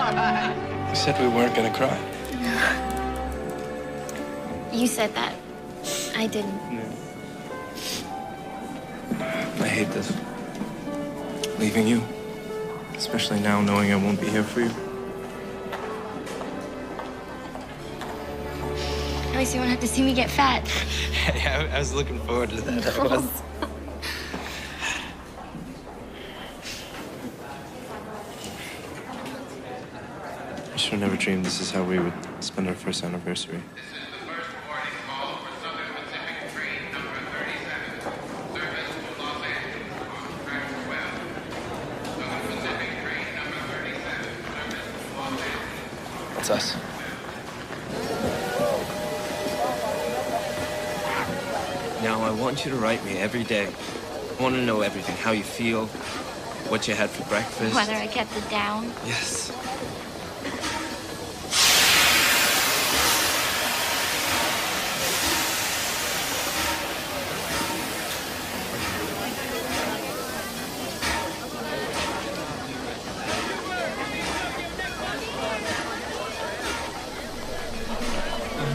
You said we weren't gonna cry. You said that. I didn't. Yeah. I hate this. Leaving you. Especially now, knowing I won't be here for you. At least you won't have to see me get fat. Hey, I was looking forward to that. I was. I should have never dreamed this is how we would spend our first anniversary. That's us. Now, I want you to write me every day. I want to know everything. How you feel, what you had for breakfast. Whether I kept it down. Yes.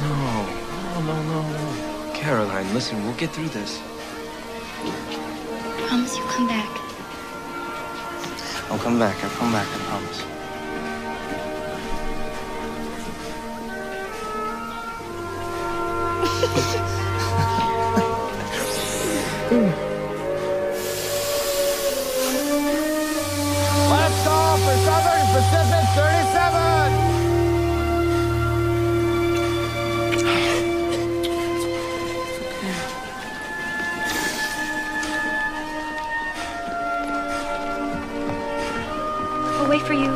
No. Caroline, listen, we'll get through this. Promise you'll come back. I'll come back, I promise. Left off for Southern Pacific 37. I'll wait for you.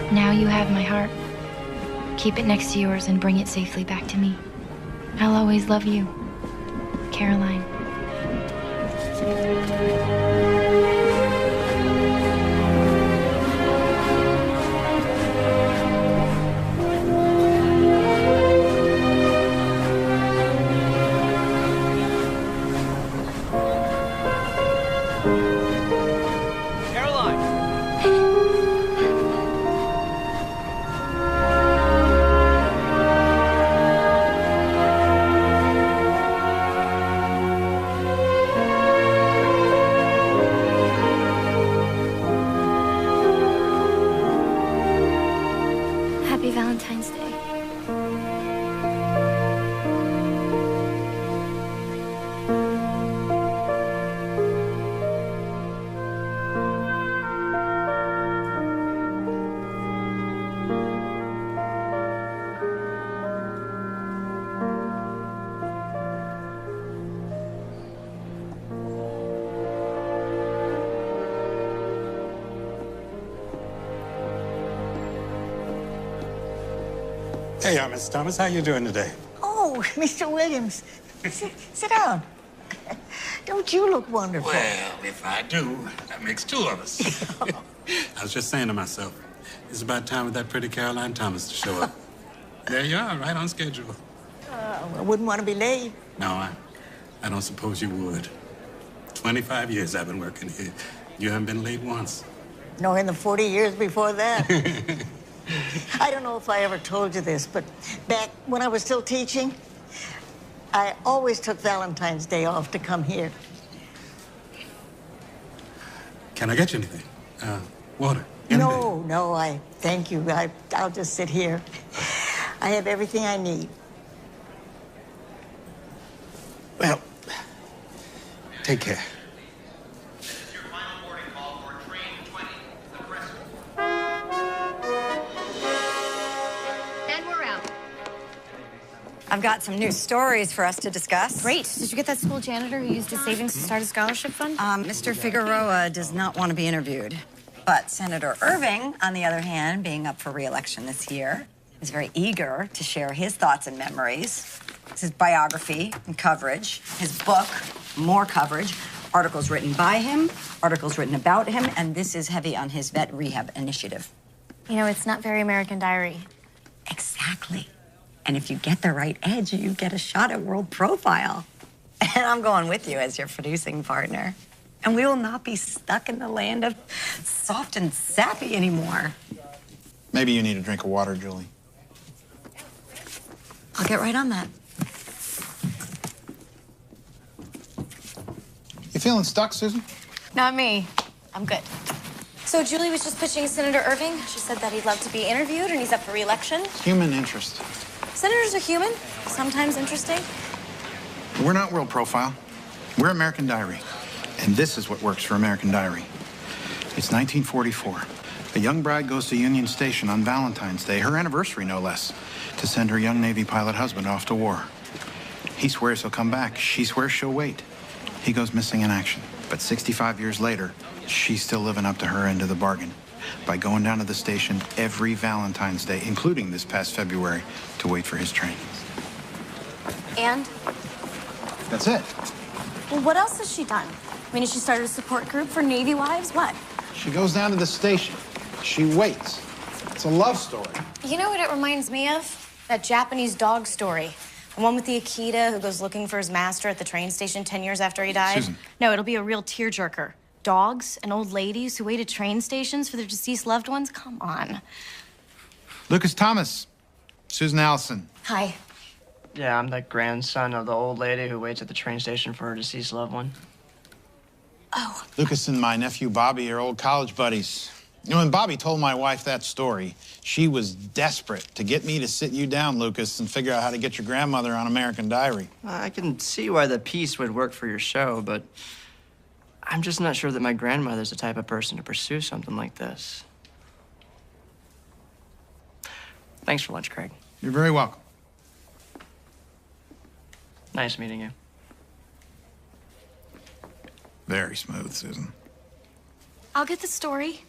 Now you have my heart. Keep it next to yours and bring it safely back to me. I'll always love you, Caroline. Happy Valentine's Day. Hey, Miss Thomas, how you doing today? Oh, Mr. Williams, sit down. Don't you look wonderful? Well, if I do, that makes two of us. I was just saying to myself, it's about time for that pretty Caroline Thomas to show up. There you are, right on schedule. I wouldn't want to be late. No, I don't suppose you would. 25 years I've been working here. You haven't been late once. No, in the 40 years before that. I don't know if I ever told you this, but back when I was still teaching, I always took Valentine's Day off to come here. Can I get you anything? Water? Anything? No, I thank you. I'll just sit here. I have everything I need. Well, take care. This is your final boarding call for train 20. I've got some new stories for us to discuss. Great. Did you get that school janitor who used his savings to start a scholarship fund? Mr. Figueroa does not want to be interviewed. But Senator Irving, on the other hand, being up for re-election this year, is very eager to share his thoughts and memories. His biography and coverage, his book, more coverage, articles written by him, articles written about him, and this is heavy on his vet rehab initiative. You know, it's not very American Diary. Exactly. And if you get the right edge, you get a shot at world profile. And I'm going with you as your producing partner. And we will not be stuck in the land of soft and sappy anymore. Maybe you need a drink of water, Julie. I'll get right on that. You feeling stuck, Susan? Not me. I'm good. So Julie was just pitching Senator Irving. She said that he'd love to be interviewed and he's up for re-election. Human interest. Senators are human, sometimes interesting. We're not World Profile. We're American Diary. And this is what works for American Diary. It's 1944. A young bride goes to Union Station on Valentine's Day, her anniversary no less, to send her young Navy pilot husband off to war. He swears he'll come back. She swears she'll wait. He goes missing in action. But 65 years later, she's still living up to her end of the bargain by going down to the station every Valentine's Day, including this past February, to wait for his train. And? That's it. Well, what else has she done? I mean, has she started a support group for Navy wives? What? She goes down to the station. She waits. It's a love story. You know what it reminds me of? That Japanese dog story. The one with the Akita who goes looking for his master at the train station 10 years after he died. Susan. No, it'll be a real tearjerker. Dogs and old ladies who wait at train stations for their deceased loved ones? Come on. Lucas Thomas. Susan Allison. Hi. Yeah, I'm the grandson of the old lady who waits at the train station for her deceased loved one. Oh. Lucas and my nephew Bobby are old college buddies. You know, when Bobby told my wife that story, she was desperate to get me to sit you down, Lucas, and figure out how to get your grandmother on American Diary. I can see why the piece would work for your show, but I'm just not sure that my grandmother's the type of person to pursue something like this. Thanks for lunch, Craig. You're very welcome. Nice meeting you. Very smooth, Susan. I'll get the story.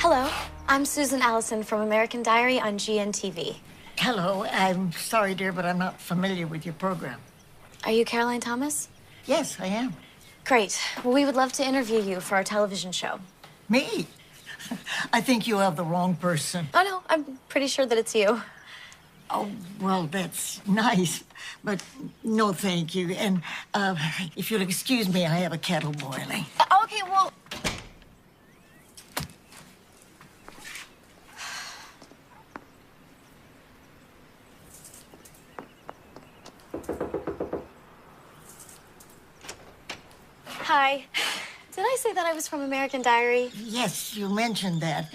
Hello, I'm Susan Allison from American Diary on GNTV. Hello, I'm sorry, dear, but I'm not familiar with your program. Are you Caroline Thomas? Yes, I am. Great. Well, we would love to interview you for our television show. Me? I think you have the wrong person. Oh, no, I'm pretty sure that it's you. Oh, well, that's nice, but no thank you. And if you'll excuse me, I have a kettle boiling. Okay, well... Hi. Did I say that I was from American Diary? Yes, you mentioned that,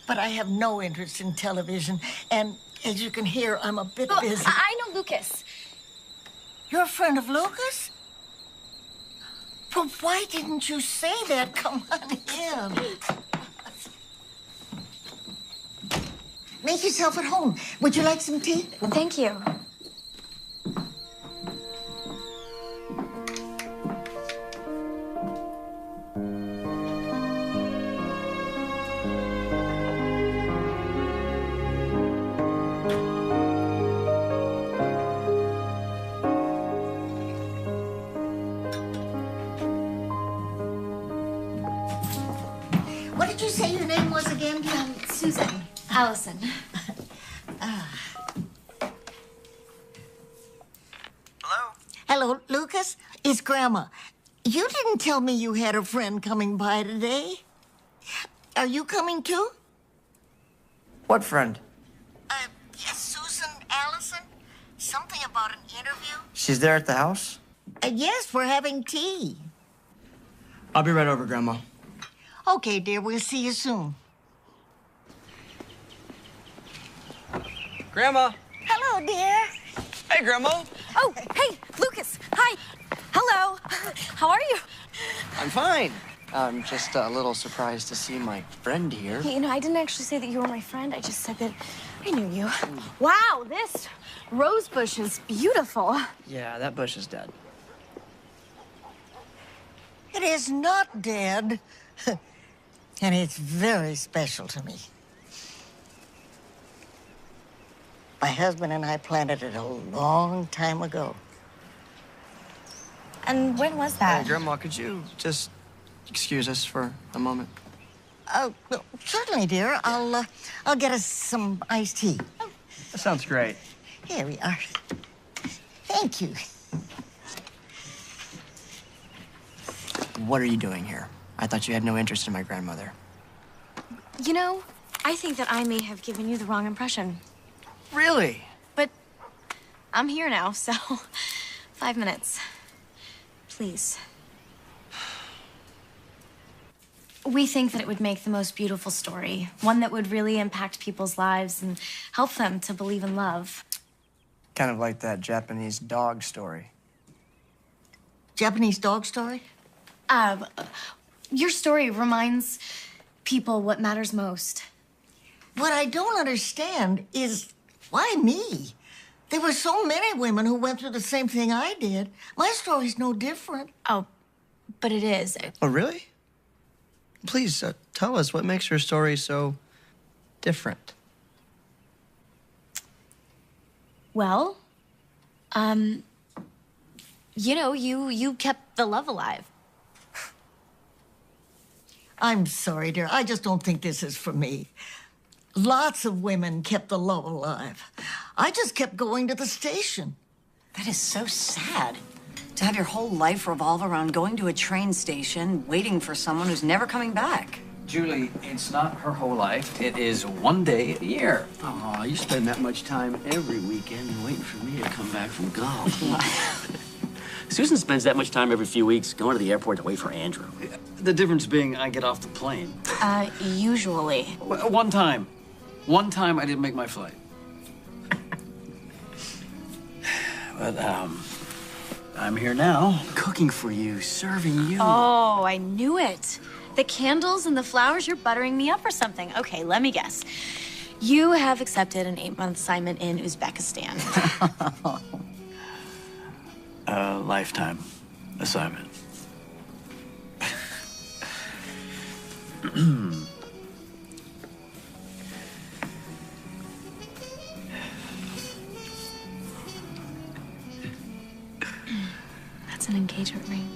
but I have no interest in television, and as you can hear, I'm a bit busy. I know Lucas. You're a friend of Lucas? Well, why didn't you say that? Come on in. Make yourself at home. Would you like some tea? Thank you. What did you say your name was again, dear? Susan. Allison. Hello? Hello, Lucas. It's Grandma. You didn't tell me you had a friend coming by today. Are you coming too? What friend? Yes, Susan Allison. Something about an interview. She's there at the house? Yes, we're having tea. I'll be right over, Grandma. Okay, dear, we'll see you soon. Grandma! Hello, dear. Hey, Grandma! Oh, hey, Lucas. Hi. Hello. How are you? I'm fine. I'm just a little surprised to see my friend here. You know, I didn't actually say that you were my friend. I just said that I knew you. Wow, this rose bush is beautiful. Yeah, that bush is dead. It is not dead. And it's very special to me. My husband and I planted it a long time ago. And when was that? Hey, Grandma, could you just excuse us for a moment? Well, certainly, dear. I'll get us some iced tea. That sounds great. Here we are. Thank you. What are you doing here? I thought you had no interest in my grandmother. You know, I think that I may have given you the wrong impression. Really? But I'm here now, so 5 minutes. Please. We think that it would make the most beautiful story, one that would really impact people's lives and help them to believe in love. Kind of like that Japanese dog story. Japanese dog story? Your story reminds people what matters most. What I don't understand is why me? There were so many women who went through the same thing I did. My story's no different. Oh, but it is. Oh, really? Please, tell us what makes your story so different. Well, you know, you kept the love alive. I'm sorry, dear. I just don't think this is for me. Lots of women kept the love alive. I just kept going to the station. That is so sad. To have your whole life revolve around going to a train station, waiting for someone who's never coming back. Julie, it's not her whole life. It is one day a year. Oh, you spend that much time every weekend waiting for me to come back from golf. Susan spends that much time every few weeks going to the airport to wait for Andrew. The difference being I get off the plane. Usually. One time I didn't make my flight. But, I'm here now. Cooking for you, serving you. Oh, I knew it. The candles and the flowers, you're buttering me up or something. Okay, let me guess. You have accepted an 8-month assignment in Uzbekistan. Lifetime assignment. That's an engagement ring.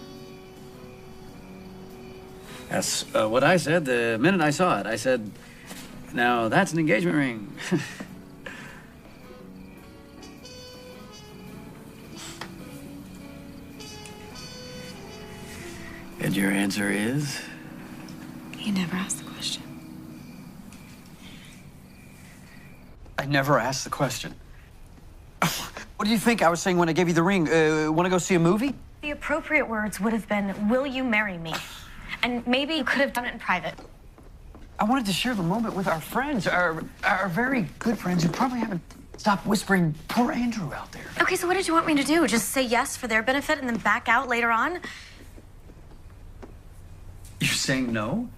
That's what I said the minute I saw it. I said, now that's an engagement ring. And your answer is? You never asked the question. I never asked the question. What do you think I was saying when I gave you the ring? Want to go see a movie? The appropriate words would have been, will you marry me? And maybe you could have done it in private. I wanted to share the moment with our friends, our very good friends who probably haven't stopped whispering poor Andrew out there. Okay, so what did you want me to do? Just say yes for their benefit and then back out later on? You're saying no?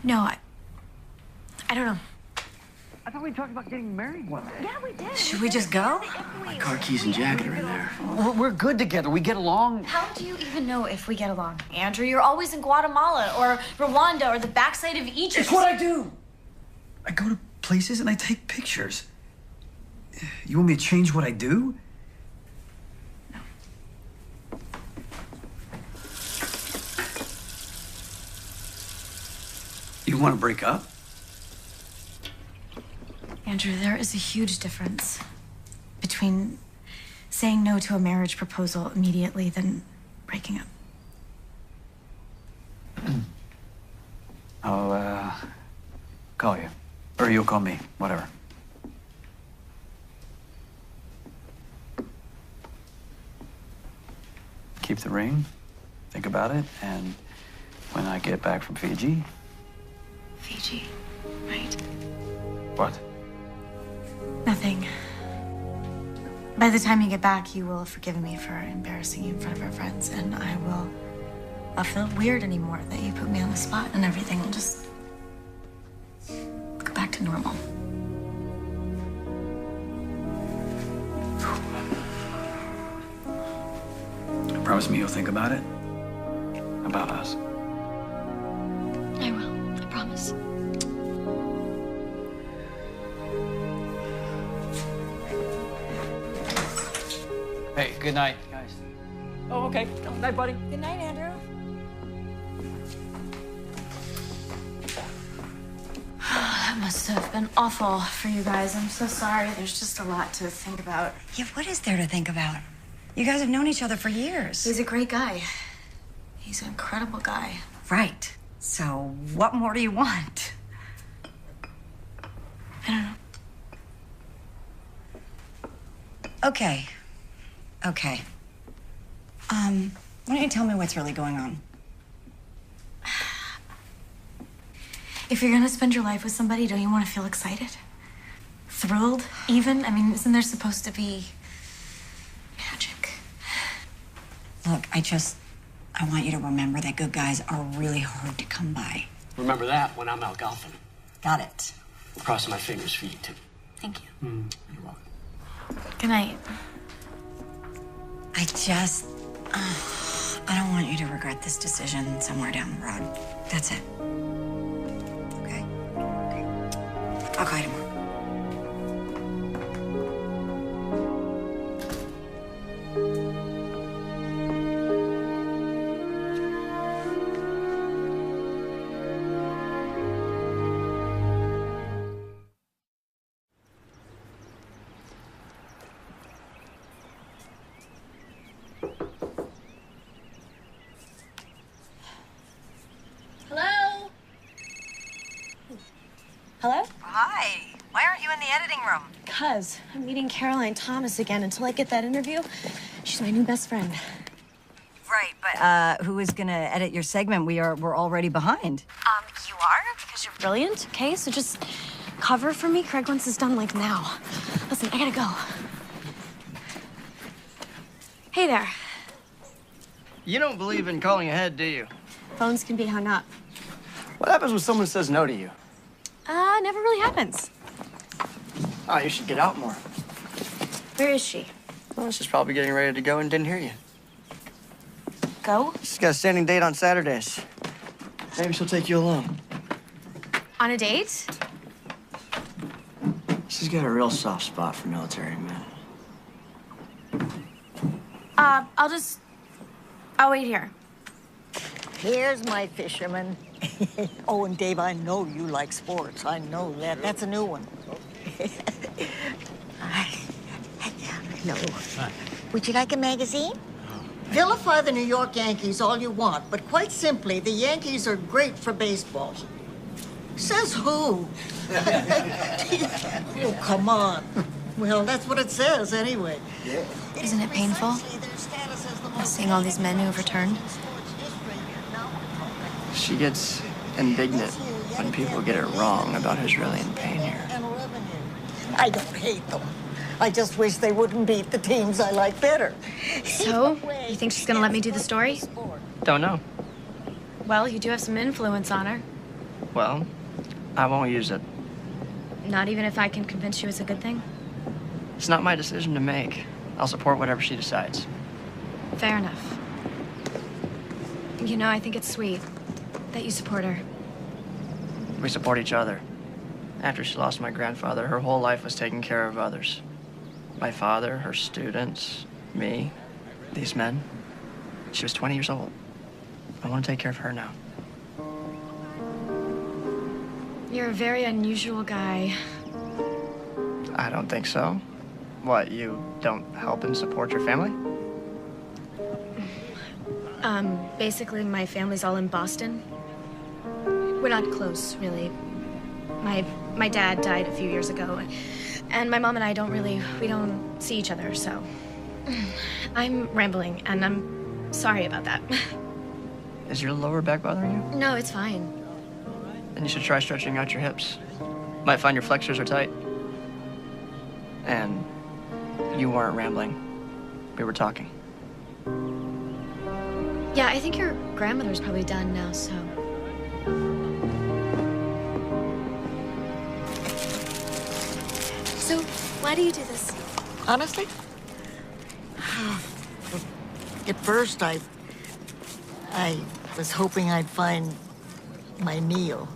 No, I don't know. I thought we talked about getting married one day. Yeah, we did. Should we just go? My car keys and jacket are in there. We're good together. We get along. How do you even know if we get along? Andrew, you're always in Guatemala or Rwanda or the backside of Egypt. It's what I do. I go to places and I take pictures. You want me to change what I do? No. You want to break up? Andrew, there is a huge difference between saying no to a marriage proposal immediately than breaking up. I'll, call you. Or you'll call me. Whatever. Keep keep the ring, think about it, and when I get back from Fiji. Fiji, right? What? Nothing. By the time you get back, you will have forgiven me for embarrassing you in front of our friends, and I'll feel weird anymore that you put me on the spot, and everything will just go back to normal. Promise me you'll think about it? About us? I will. I promise. Hey, good night, guys. Oh, okay. Good night, buddy. Good night, Andrew. That must have been awful for you guys. I'm so sorry. There's just a lot to think about. Yeah, what is there to think about? You guys have known each other for years. He's a great guy. He's an incredible guy. Right. So what more do you want? I don't know. Okay. Okay. Why don't you tell me what's really going on? If you're gonna spend your life with somebody, don't you want to feel excited? Thrilled, even? I mean, isn't there supposed to be magic? Look, I want you to remember that good guys are really hard to come by. Remember that when I'm out golfing. Got it. Crossing my fingers for you, too. Thank you. You're welcome. Good night. I don't want you to regret this decision somewhere down the road. That's it. Okay? I'll call you tomorrow. Hello? Hello? Hi. Why aren't you in the editing room? Cuz I'm meeting Caroline Thomas again until I get that interview. She's my new best friend. Right, but who is gonna edit your segment? We're already behind. You are? Because you're brilliant. Okay, so just cover for me. Craig wants this done like now. Listen, I gotta go. Hey there. You don't believe in calling ahead, do you? Phones can be hung up. What happens when someone says no to you? Never really happens. Oh, you should get out more. Where is she? Well, she's probably getting ready to go and didn't hear you. Go? She's got a standing date on Saturdays. Maybe she'll take you along. On a date? She's got a real soft spot for military men. I'll wait here. Here's my fisherman. Oh, and Dave, I know you like sports. I know that. That's a new one. No. Would you like a magazine? Vilify the New York Yankees all you want, but quite simply, the Yankees are great for baseball. Says who? Oh, come on. Well, that's what it says anyway. Isn't it painful? Seeing all these men who have returned? She gets indignant when people get it wrong about who's really in pain here. I don't hate them. I just wish they wouldn't beat the teams I like better. So, you think she's gonna let me do the story? Don't know. Well, you do have some influence on her. Well, I won't use it. Not even if I can convince you it's a good thing? It's not my decision to make. I'll support whatever she decides. Fair enough. You know, I think it's sweet that you support her. We support each other. After she lost my grandfather, her whole life was taking care of others. My father, her students, me, these men. She was 20 years old. I want to take care of her now. You're a very unusual guy. I don't think so. What, you don't help and support your family? Basically, my family's all in Boston. We're not close, really. My dad died a few years ago, and my mom and I we don't see each other, so. I'm rambling, and I'm Sorry about that. Is your lower back bothering you? No, it's fine. Then you should try stretching out your hips. Might find your flexors are tight. And you weren't rambling. We were talking. Yeah, I think your grandmother's probably done now, so. So, why do you do this? Honestly? At first, I was hoping I'd find my Neil.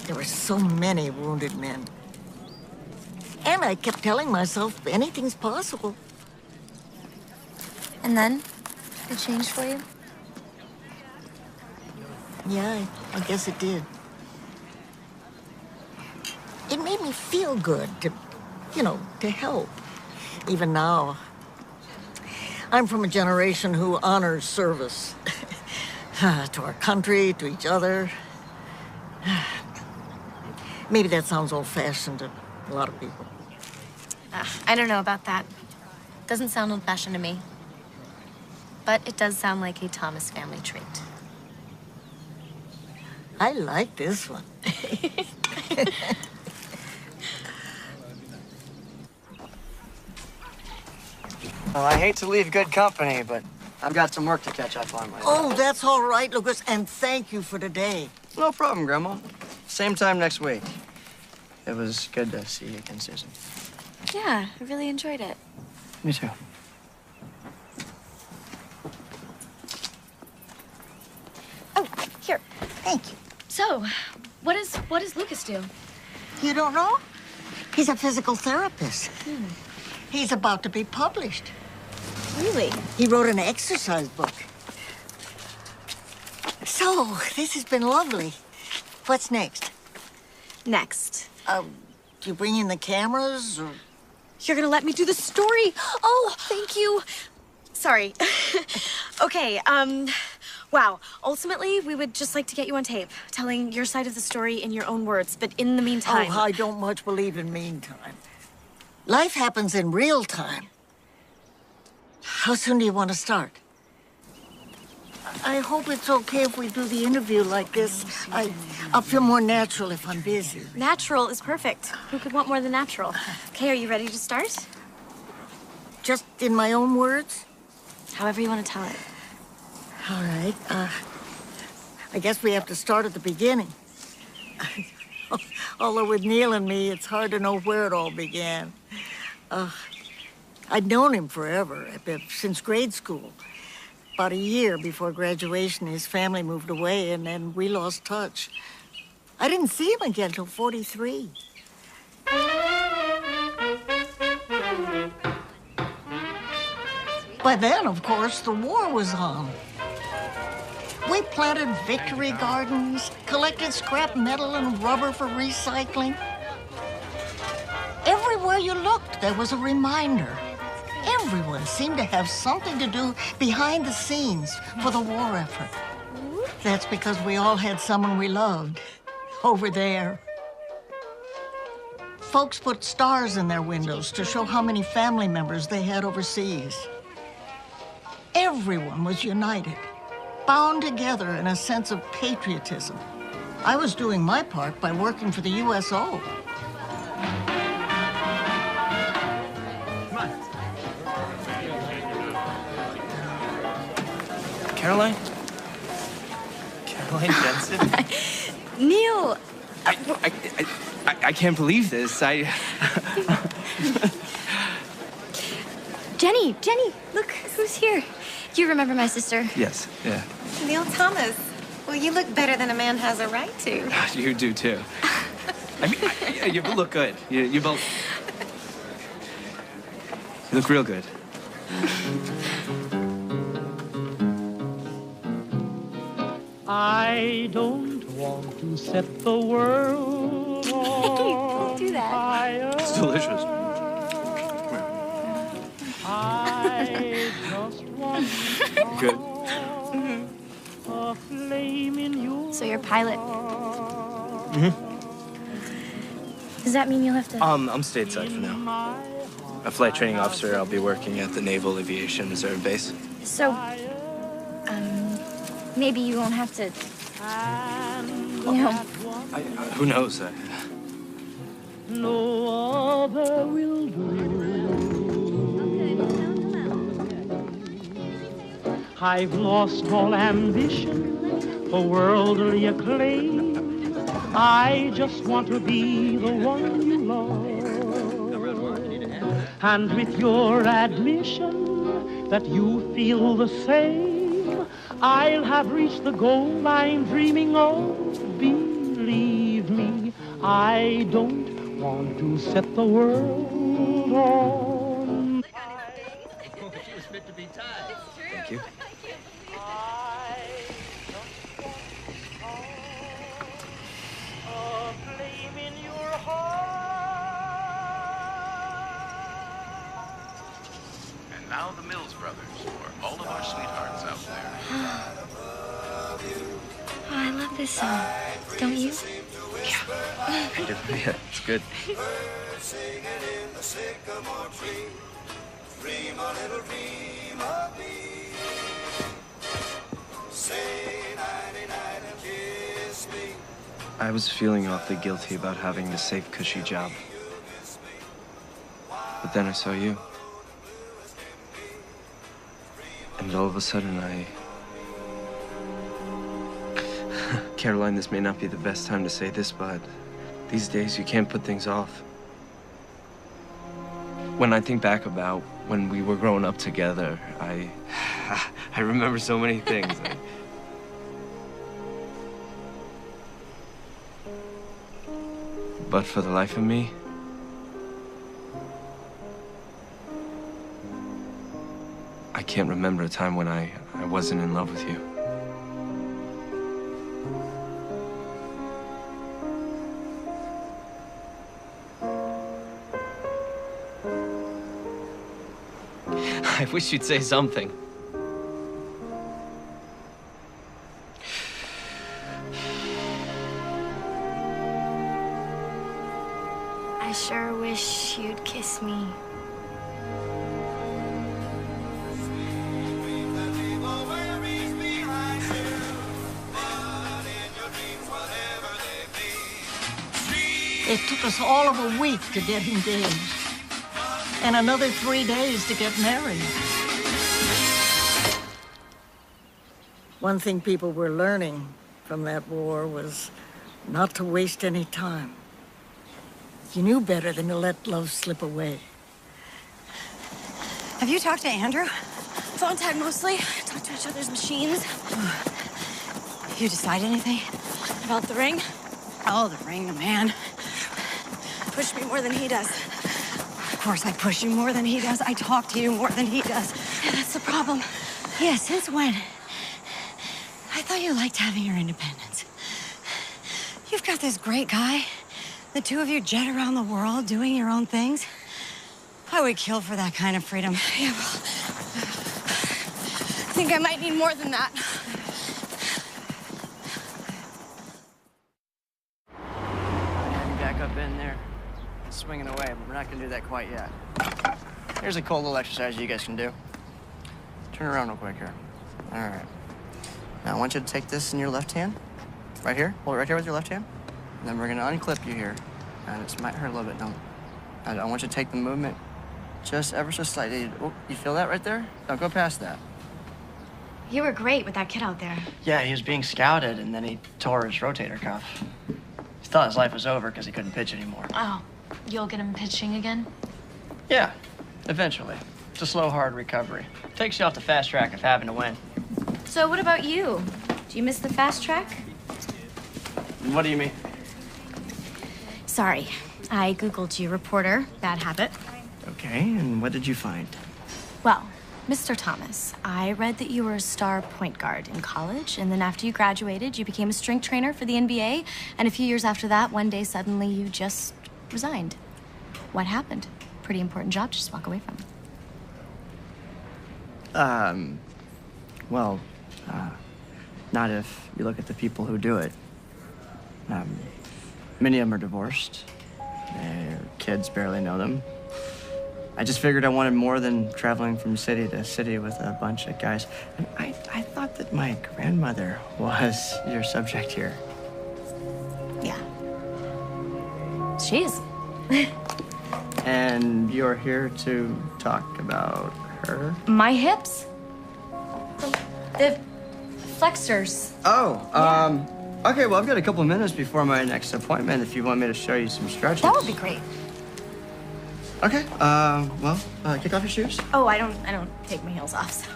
There were so many wounded men. And I kept telling myself anything's possible. And then? It changed for you? Yeah, I guess it did. It made me feel good to, to help. Even now, I'm from a generation who honors service. To our country, to each other. Maybe that sounds old-fashioned to a lot of people. I don't know about that. Doesn't sound old-fashioned to me. But it does sound like a Thomas family trait. I like this one. Well, I hate to leave good company, but I've got some work to catch up on. Oh, that's all right, Lucas, and thank you for today. No problem, Grandma. Same time next week. It was good to see you again, Susan. Yeah, I really enjoyed it. Me too. Oh, here. Thank you. So, what does Lucas do? You don't know? He's a physical therapist. He's about to be published. Really? He wrote an exercise book. So, this has been lovely. What's next? Next. Do you bring in the cameras, or? You're gonna let me do the story? Oh, thank you. Sorry. Okay, wow. Ultimately, we would just like to get you on tape, telling your side of the story in your own words. But in the meantime... Oh, I don't much believe in meantime. Life happens in real time. How soon do you want to start? I hope it's okay if we do the interview like this. I'll feel more natural if I'm busy. Natural is perfect. Who could want more than natural? Okay, are you ready to start? Just in my own words? However you want to tell it. All right. I guess we have to start at the beginning. Although with Neil and me, it's hard to know where it all began. I'd known him forever, since grade school. About a year before graduation, his family moved away, and then we lost touch. I didn't see him again till 43. By then, of course, the war was on. We planted victory gardens, collected scrap metal and rubber for recycling. Everywhere you looked, there was a reminder. Everyone seemed to have something to do behind the scenes for the war effort. That's because we all had someone we loved over there. Folks put stars in their windows to show how many family members they had overseas. Everyone was united, bound together in a sense of patriotism. I was doing my part by working for the USO. Caroline? Caroline Jensen? Neil! I can't believe this. Jenny, look who's here. You remember my sister? Yes, yeah. Neil Thomas. Well, you look better than a man has a right to. You do too. I mean, you look good. You both. You look real good. I don't want to set the world Don't do that. fire. It's delicious. I just want Good. a flame in you. So you're a pilot. Mm-hmm. Does that mean you'll have to... I'm stateside for now. A flight training officer. I'll be working at the Naval Aviation Reserve Base. So, Maybe you won't have to, you know. Who knows? No other will do. I've lost all ambition for worldly acclaim. I just want to be the one you love. And with your admission that you feel the same, I'll have reached the goal I'm dreaming of. Believe me, I don't want to set the world on. She was fit to be tied. Thank you. And now the Mills Brothers for all of our sweethearts out there. Oh, I love this song. Don't you? I do. Yeah, it's good. Dream a little dream of me. Say nighty-night and kiss me. I was feeling awfully guilty about having the safe, cushy job. But then I saw you. And all of a sudden, Caroline, this may not be the best time to say this, but these days you can't put things off. When I think back about when we were growing up together, I remember so many things. But for the life of me, I can't remember a time when I wasn't in love with you. I wish you'd say something. I sure wish you'd kiss me. It took us all of a week to get engaged, and another 3 days to get married. One thing people were learning from that war was not to waste any time. You knew better than to let love slip away. Have you talked to Andrew? Phone tag mostly. Talk to each other's machines. You decide anything? About the ring? Oh, the ring, the man. Push me more than he does. Of course I push you more than he does. I talk to you more than he does. Yeah, that's the problem. Yeah, since when? I thought you liked having your independence. You've got this great guy. The two of you jet around the world doing your own things. I would kill for that kind of freedom. Yeah, well, I think I might need more than that. Back up in there. Swinging away, but we're not gonna do that quite yet. Here's a cold little exercise you guys can do. Turn around real quick here. All right. Now I want you to take this in your left hand. Right here. Hold it right here with your left hand. And then we're gonna unclip you here. And it might hurt a little bit. No. I want you to take the movement just ever so slightly. Oh, you feel that right there? Don't go past that. You were great with that kid out there. Yeah, he was being scouted, and then he tore his rotator cuff. He thought his life was over because he couldn't pitch anymore. Oh, you'll get him pitching again? Yeah, eventually. It's a slow, hard recovery. Takes you off the fast track of having to win. So what about you? Do you miss the fast track? What do you mean? Sorry, I Googled you, reporter. Bad habit. Okay, and what did you find? Well, Mr. Thomas, I read that you were a star point guard in college, and then after you graduated, you became a strength trainer for the NBA, and a few years after that, one day suddenly you just resigned. What happened? Pretty important job to just walk away from. Well, not if you look at the people who do it. Many of them are divorced. Their kids barely know them. I just figured I wanted more than traveling from city to city with a bunch of guys. And I thought that my grandmother was your subject here. Yeah. She is. And you're here to talk about her? My hips? The flexors. Oh, okay, well, I've got a couple of minutes before my next appointment if you want me to show you some stretches. That would be great. Okay, kick off your shoes. Oh, I don't take my heels off, so.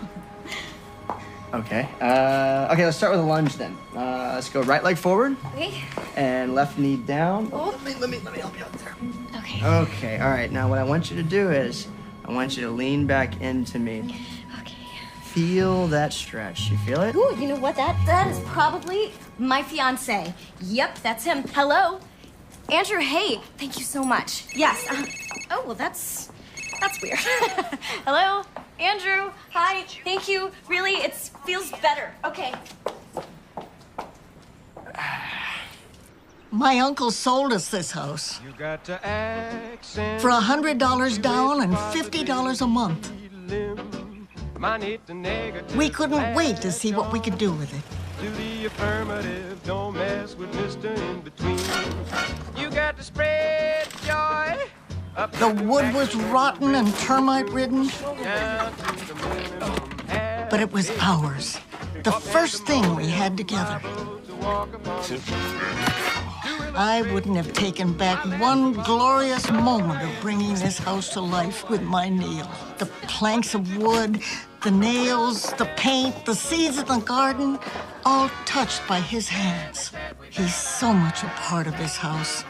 Okay, okay, let's start with a lunge then. Let's go right leg forward. Okay. And left knee down. Oh. Let me help you out there. Okay. Okay, all right, now what I want you to do is, I want you to lean back into me. Okay. Feel that stretch. You feel it? Ooh, you know what? That is probably my fiance. Yep, that's him. Hello. Andrew, hey, thank you so much. Yes. Oh, well, that's weird. Hello, Andrew. Hi, thank you. Really, it feels better. Okay. My uncle sold us this house You got to accent for $100 down and $50 a month. We couldn't wait to see what we could do with it. Do the affirmative, don't mess with Mr. In Between. You got to spread joy. The wood was rotten and termite ridden, but it was ours. The first thing we had together. I wouldn't have taken back one glorious moment of bringing this house to life with my Neil. The planks of wood, the nails, the paint, the seeds in the garden, all touched by his hands. He's so much a part of this house.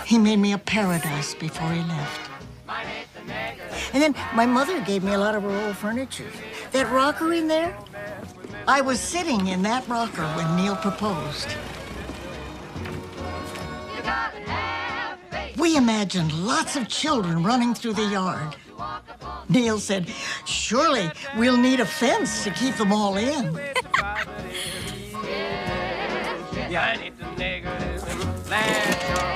He made me a paradise before he left. And then my mother gave me a lot of her old furniture. That rocker in there, I was sitting in that rocker when Neil proposed. We imagined lots of children running through the yard. Neil said, surely we'll need a fence to keep them all in. Yeah, I need the negative and latch on.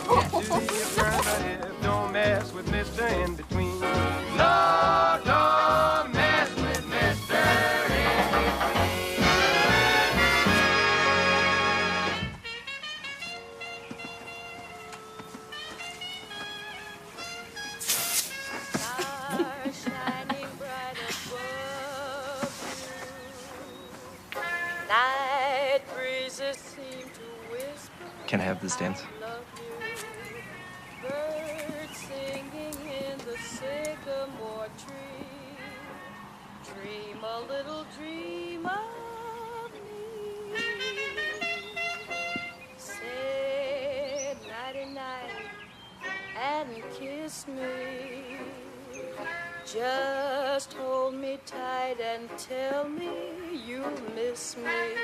Do the affirmative, don't mess with Mr. In Between. No, don't mess with Mr. In Night breezes seem to whisper. Can I have this dance? Birds singing in the sycamore tree. Dream a little dream of me. Say nighty night and kiss me. Just hold me tight and tell me you miss me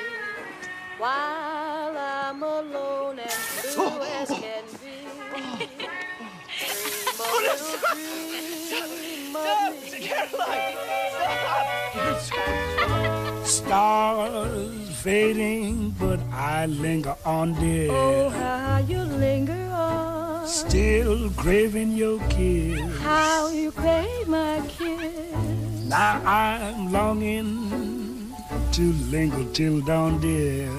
while I'm alone and blue as can be. Dream a little dream of me. Stars fading, but I linger on, dear. Oh, how you linger on. Still craving your kiss. How you crave my kiss. Now I'm longing to linger till dawn, dear.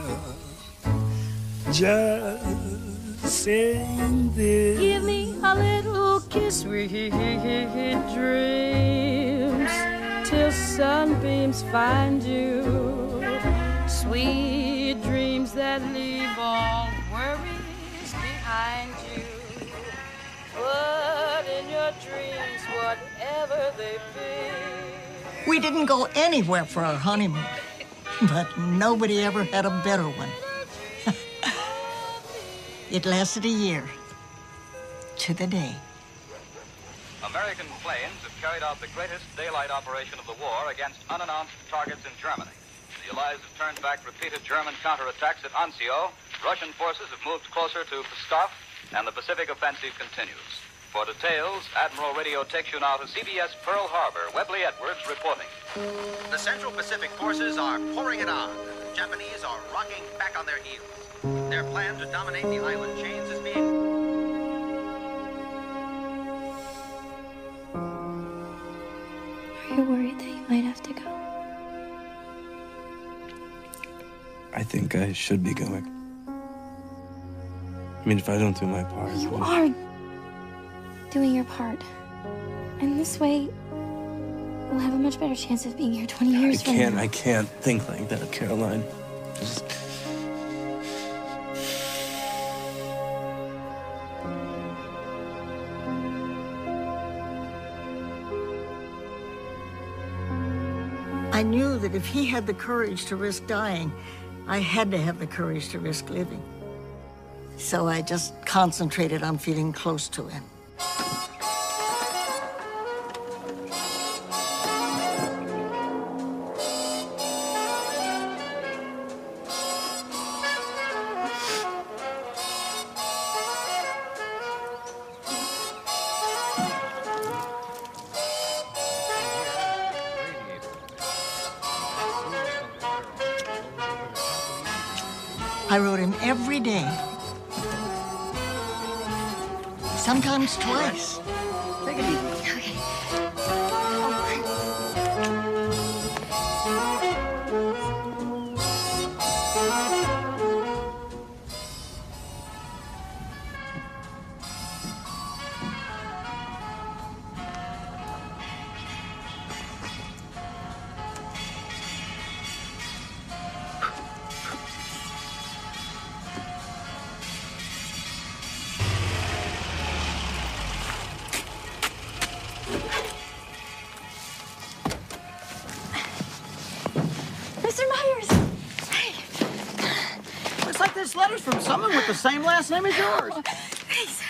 Just saying this. Give me a little kiss, sweet dreams, till sunbeams find you. Sweet dreams that leave all worries behind you. But in your dreams, whatever they be. We didn't go anywhere for our honeymoon, but nobody ever had a better one. It lasted a year, to the day. American planes have carried out the greatest daylight operation of the war against unannounced targets in Germany. The Allies have turned back repeated German counterattacks at Anzio. Russian forces have moved closer to Pskov, and the Pacific offensive continues. For details, Admiral Radio takes you now to CBS Pearl Harbor. Webley Edwards reporting. The Central Pacific forces are pouring it on. The Japanese are rocking back on their heels. Their plan to dominate the island chains is being... you're worried that you might have to go? I think I should be going. I mean, if I don't do my part... You are doing your part. And this way, we'll have a much better chance of being here 20 years from now. I can't think like that, Caroline. Just... I knew that if he had the courage to risk dying, I had to have the courage to risk living. So I just concentrated on feeling close to him. I wrote him every day. Sometimes twice. Take it easy. Okay. Mr. Myers! Hey! Looks like this letter's from someone with the same last name as yours. Thanks.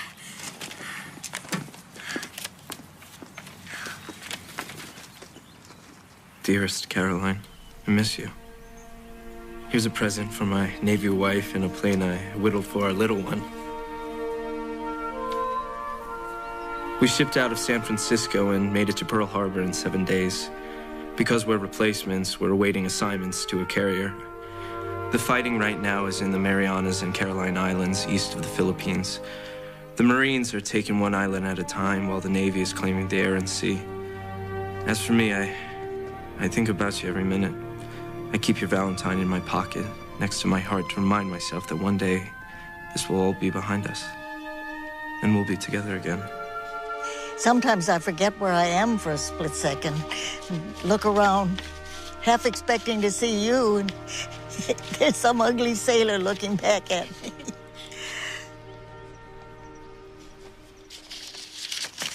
Dearest Caroline, I miss you. Here's a present from my Navy wife and a plane I whittled for our little one. We shipped out of San Francisco and made it to Pearl Harbor in 7 days. Because we're replacements, we're awaiting assignments to a carrier. The fighting right now is in the Marianas and Caroline Islands, east of the Philippines. The Marines are taking one island at a time, while the Navy is claiming the air and sea. As for me, I think about you every minute. I keep your Valentine in my pocket, next to my heart, to remind myself that one day, this will all be behind us. And we'll be together again. Sometimes I forget where I am for a split second. Look around, half expecting to see you, and there's some ugly sailor looking back at me.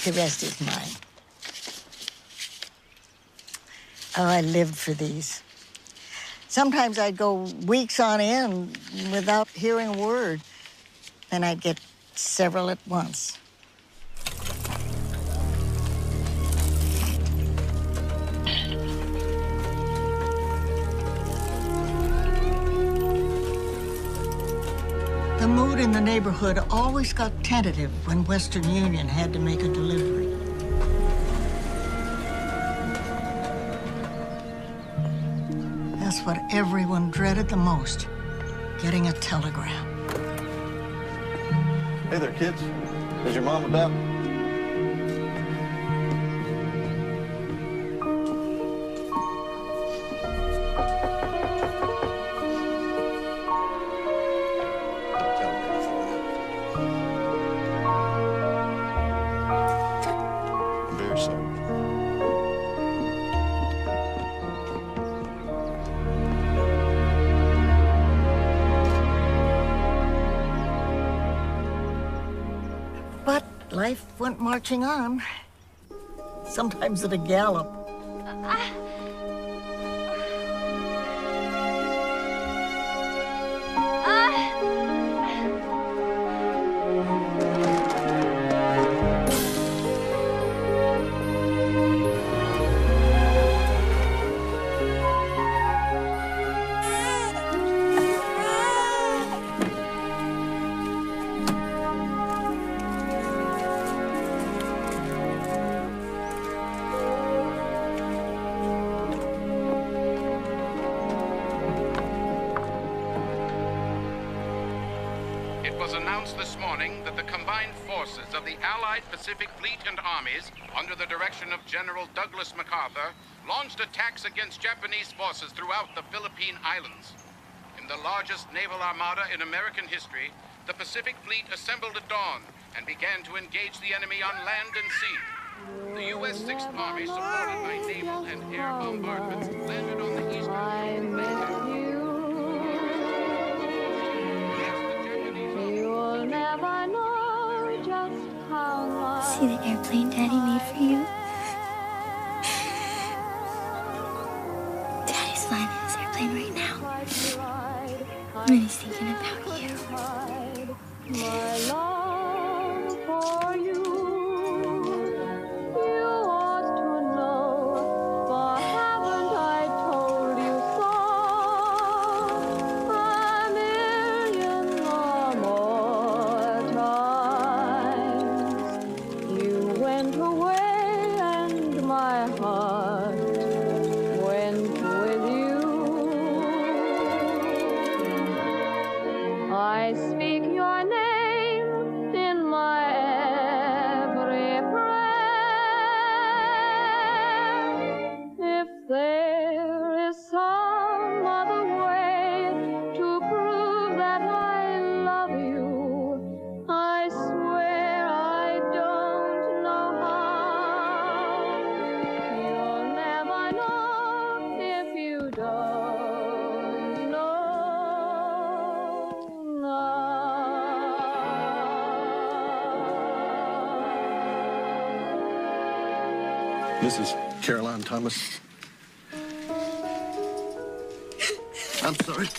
The rest is mine. Oh, I lived for these. Sometimes I'd go weeks on end without hearing a word. Then I'd get several at once. The mood in the neighborhood always got tentative when Western Union had to make a delivery. That's what everyone dreaded the most, getting a telegram. Hey there, kids. Is your mom about? I'm very sorry. But life went marching on, sometimes at a gallop. was announced this morning that the combined forces of the Allied Pacific Fleet and armies, under the direction of General Douglas MacArthur, launched attacks against Japanese forces throughout the Philippine Islands. In the largest naval armada in American history, the Pacific Fleet assembled at dawn and began to engage the enemy on land and sea. The U.S. 6th Army, supported by naval and air bombardment, landed on the eastern shore. You'll never know just how much. See the airplane Daddy made for you? Daddy's flying in his airplane right now. And he's thinking about you. My love for you, you ought to know, for haven't I told you so a million or more times? You went away and my heart went with you. I speak your name in my every prayer. If there is some other way to prove that I love you, I swear I don't know how. You'll never know if you don't know now. Mrs. Caroline Thomas. I'm sorry.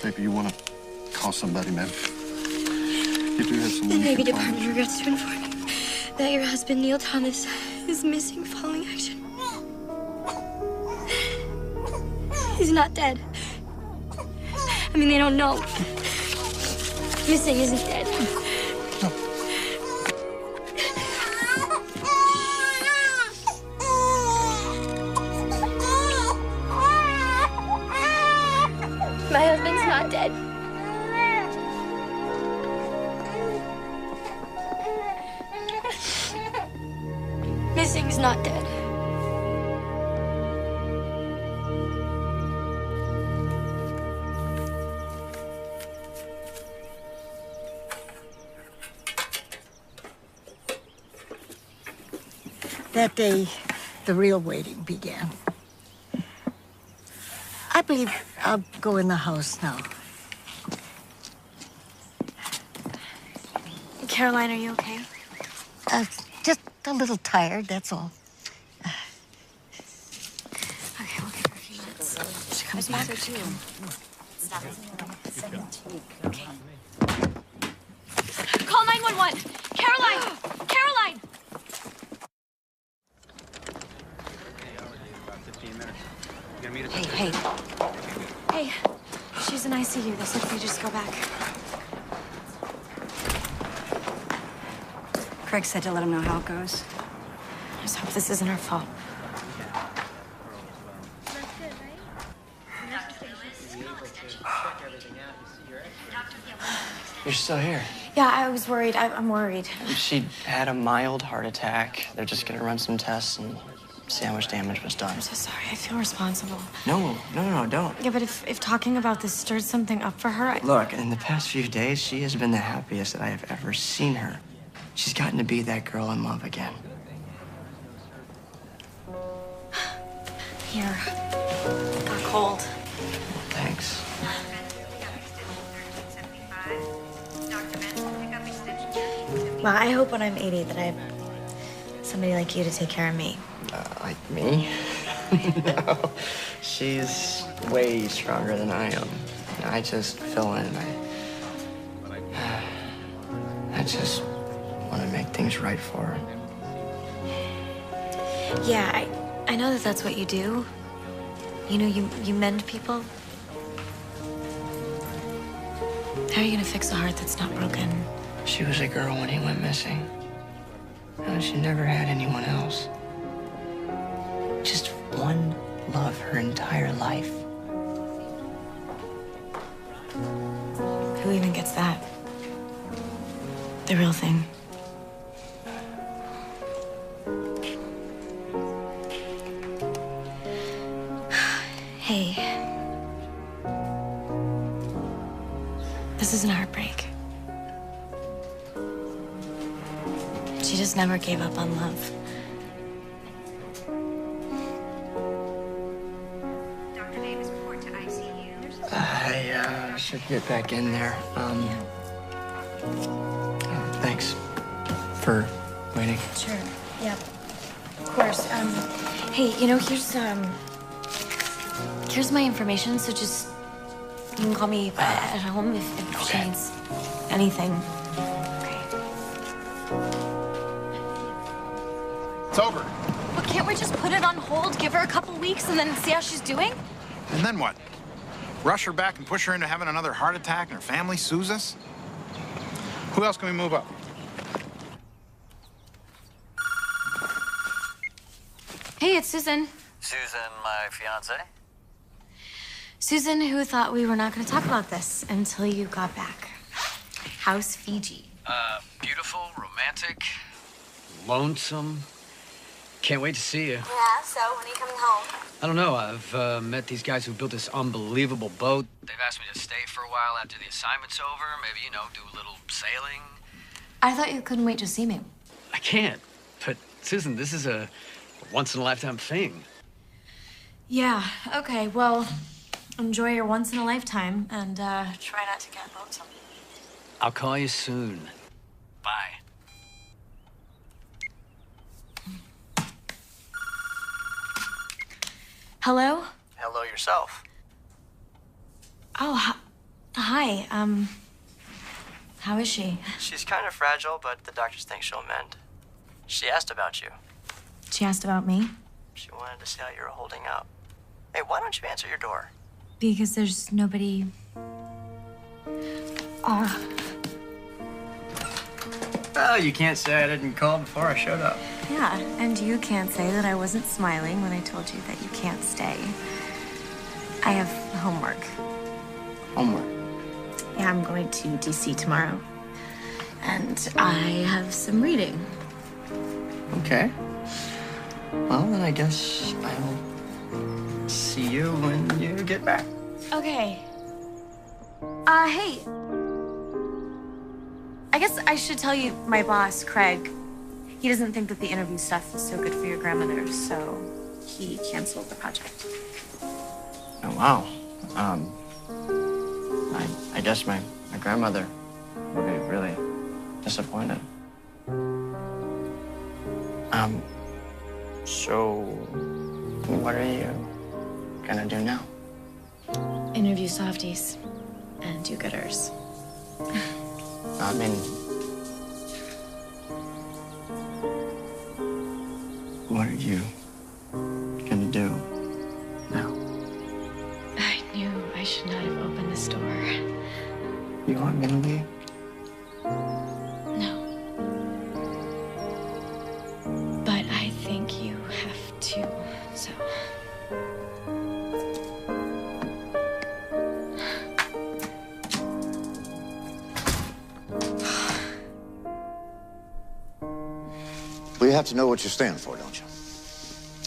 Maybe you want to call somebody, ma'am. You do have someone. The you Navy can call. Department regrets to inform you that your husband, Neil Thomas, is missing following action. He's not dead. I mean, they don't know. Missing isn't dead. My husband's not dead. Missing's not dead. That day, the real waiting began. I believe I'll go in the house now. Caroline, are you okay? Just a little tired, that's all. Okay, we'll give her a few minutes. She comes back. Okay. Call 911! Caroline! Caroline! Hey. Hey, she's in ICU. They said they just go back. Craig said to let him know how it goes. I just hope this isn't her fault. You're still here. Yeah, I was worried. I'm worried. She had a mild heart attack. They're just gonna run some tests and see how much damage was done. I'm so sorry. I feel responsible. No, don't. Yeah, but if talking about this stirred something up for her, Look, in the past few days, she has been the happiest that I have ever seen her. She's gotten to be that girl in love again. Here. Got cold. Thanks. Well, I hope when I'm 80 that I have somebody like you to take care of me. Like me? No. She's way stronger than I am. I just fill in. I just want to make things right for her. Yeah, I know that that's what you do. You know, you mend people. How are you gonna fix a heart that's not broken? She was a girl when he went missing. And she never had anyone else. Just one love her entire life. Who even gets that? The real thing. Hey. This isn't a heartbreak. She just never gave up on love. Dr. Davis, report to ICU. I should get back in there. Thanks for waiting. Sure. Yep. Of course. Hey, you know, here's my information, so just you can call me at home if she needs anything. It's over. But can't we just put it on hold, give her a couple weeks, and then see how she's doing? And then what? Rush her back and push her into having another heart attack and her family sues us? Who else can we move up? Hey, it's Susan. Susan, my fiance? Susan, who thought we were not going to talk about this until you got back. How's Fiji? Beautiful, romantic, lonesome. Can't wait to see you. Yeah, so when are you coming home? I don't know. I've met these guys who built this unbelievable boat. They've asked me to stay for a while after the assignment's over. Maybe, you know, do a little sailing. I thought you couldn't wait to see me. I can't. But, Susan, this is a once-in-a-lifetime thing. Yeah, okay, well, enjoy your once-in-a-lifetime and try not to get lonesome. I'll call you soon. Bye. Hello? Hello yourself. Oh, hi. How is she? She's kind of fragile, but the doctors think she'll mend. She asked about you. She asked about me? She wanted to see how you were holding up. Hey, why don't you answer your door? Because there's nobody... Oh, you can't say I didn't call before I showed up. Yeah, and you can't say that I wasn't smiling when I told you that you can't stay. I have homework. Homework? Yeah, I'm going to DC tomorrow. And I have some reading. Okay. Well, then I guess I'll see you when you get back. Okay. Hey. I guess I should tell you my boss, Craig. He doesn't think that the interview stuff is so good for your grandmother, so he canceled the project. Oh, wow. I guess my grandmother will be really disappointed. So what are you gonna do now? Interview softies and do-gooders. I mean, what are you gonna do now? I knew I should not have opened this door. You want me to leave? No. But I think you have to, so... Well, you have to know what you stand for, don't you?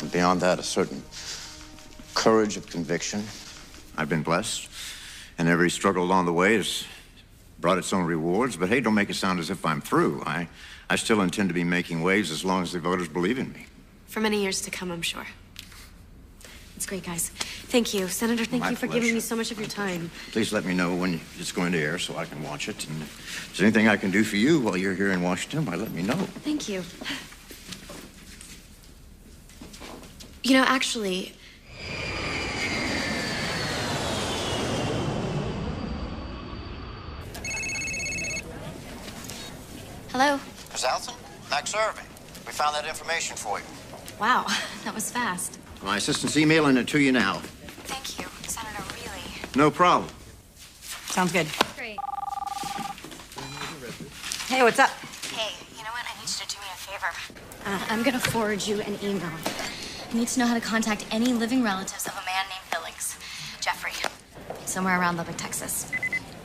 And beyond that, a certain courage of conviction. I've been blessed, and every struggle along the way has brought its own rewards. But hey, don't make it sound as if I'm through. I still intend to be making waves as long as the voters believe in me. For many years to come, I'm sure. It's great, guys. Thank you. Senator, thank My you for pleasure. giving me so much of your time. Please let me know when it's going to air so I can watch it. And if there's anything I can do for you while you're here in Washington, why, let me know. Thank you. You know, actually... Hello? Miss Alton? Max Irving. We found that information for you. Wow, that was fast. My assistant's emailing it to you now. Thank you, Senator, really. No problem. Sounds good. Great. Hey, what's up? Hey, you know what? I need you to do me a favor. I'm gonna forward you an email. I need to know how to contact any living relatives of a man named Billings. Jeffrey. Somewhere around Lubbock, Texas.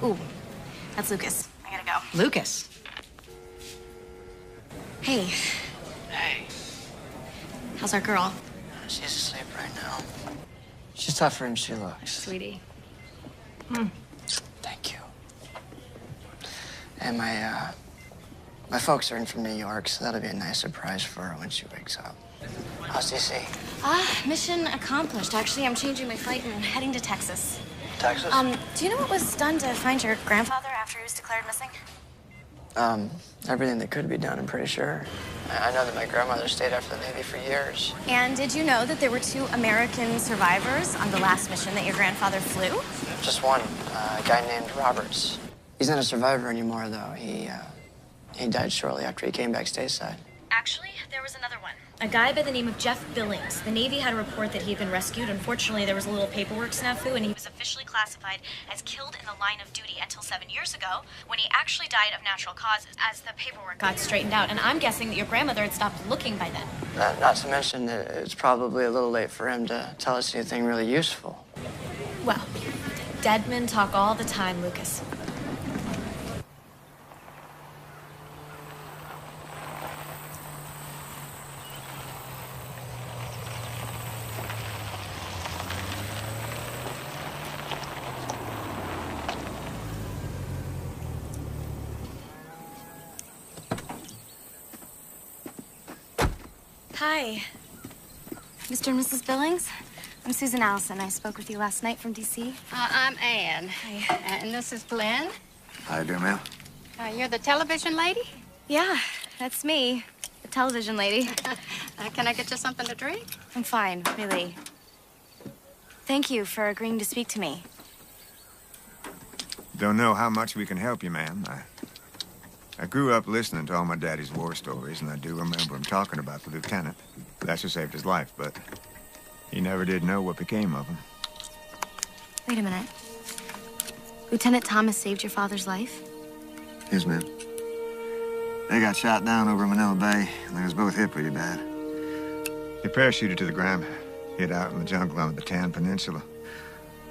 Ooh, that's Lucas. I gotta go. Lucas. Hey. Hey. How's our girl? She's asleep right now. She's tougher than she looks. Sweetie. Thank you. And my folks are in from New York, so that'll be a nice surprise for her when she wakes up. How's DC? Mission accomplished. Actually, I'm changing my flight and heading to Texas. Texas? Do you know what was done to find your grandfather after he was declared missing? Everything that could be done, I'm pretty sure. I know that my grandmother stayed after the Navy for years. And did you know that there were 2 American survivors on the last mission that your grandfather flew? Just one, a guy named Roberts. He's not a survivor anymore, though. He died shortly after he came back stateside. Actually, there was another one. A guy by the name of Jeff Billings. The Navy had a report that he had been rescued. Unfortunately, there was a little paperwork snafu, and he was officially classified as killed in the line of duty until 7 years ago, when he actually died of natural causes, as the paperwork got straightened out. And I'm guessing that your grandmother had stopped looking by then. Not to mention that it's probably a little late for him to tell us anything really useful. Well, dead men talk all the time, Lucas. Hi. Mr. and Mrs. Billings? I'm Susan Allison. I spoke with you last night from D.C. I'm Ann. Hi. And this is Glenn. How you doing, ma'am? You're the television lady? Yeah, that's me. The television lady. Can I get you something to drink? I'm fine, really. Thank you for agreeing to speak to me. Don't know how much we can help you, ma'am. I grew up listening to all my daddy's war stories, and I do remember him talking about the lieutenant. That's who saved his life, but he never did know what became of him. Wait a minute. Lieutenant Thomas saved your father's life? Yes, ma'am. They got shot down over Manila Bay, and they was both hit pretty bad. They parachuted to the ground, hid out in the jungle on the Bataan Peninsula,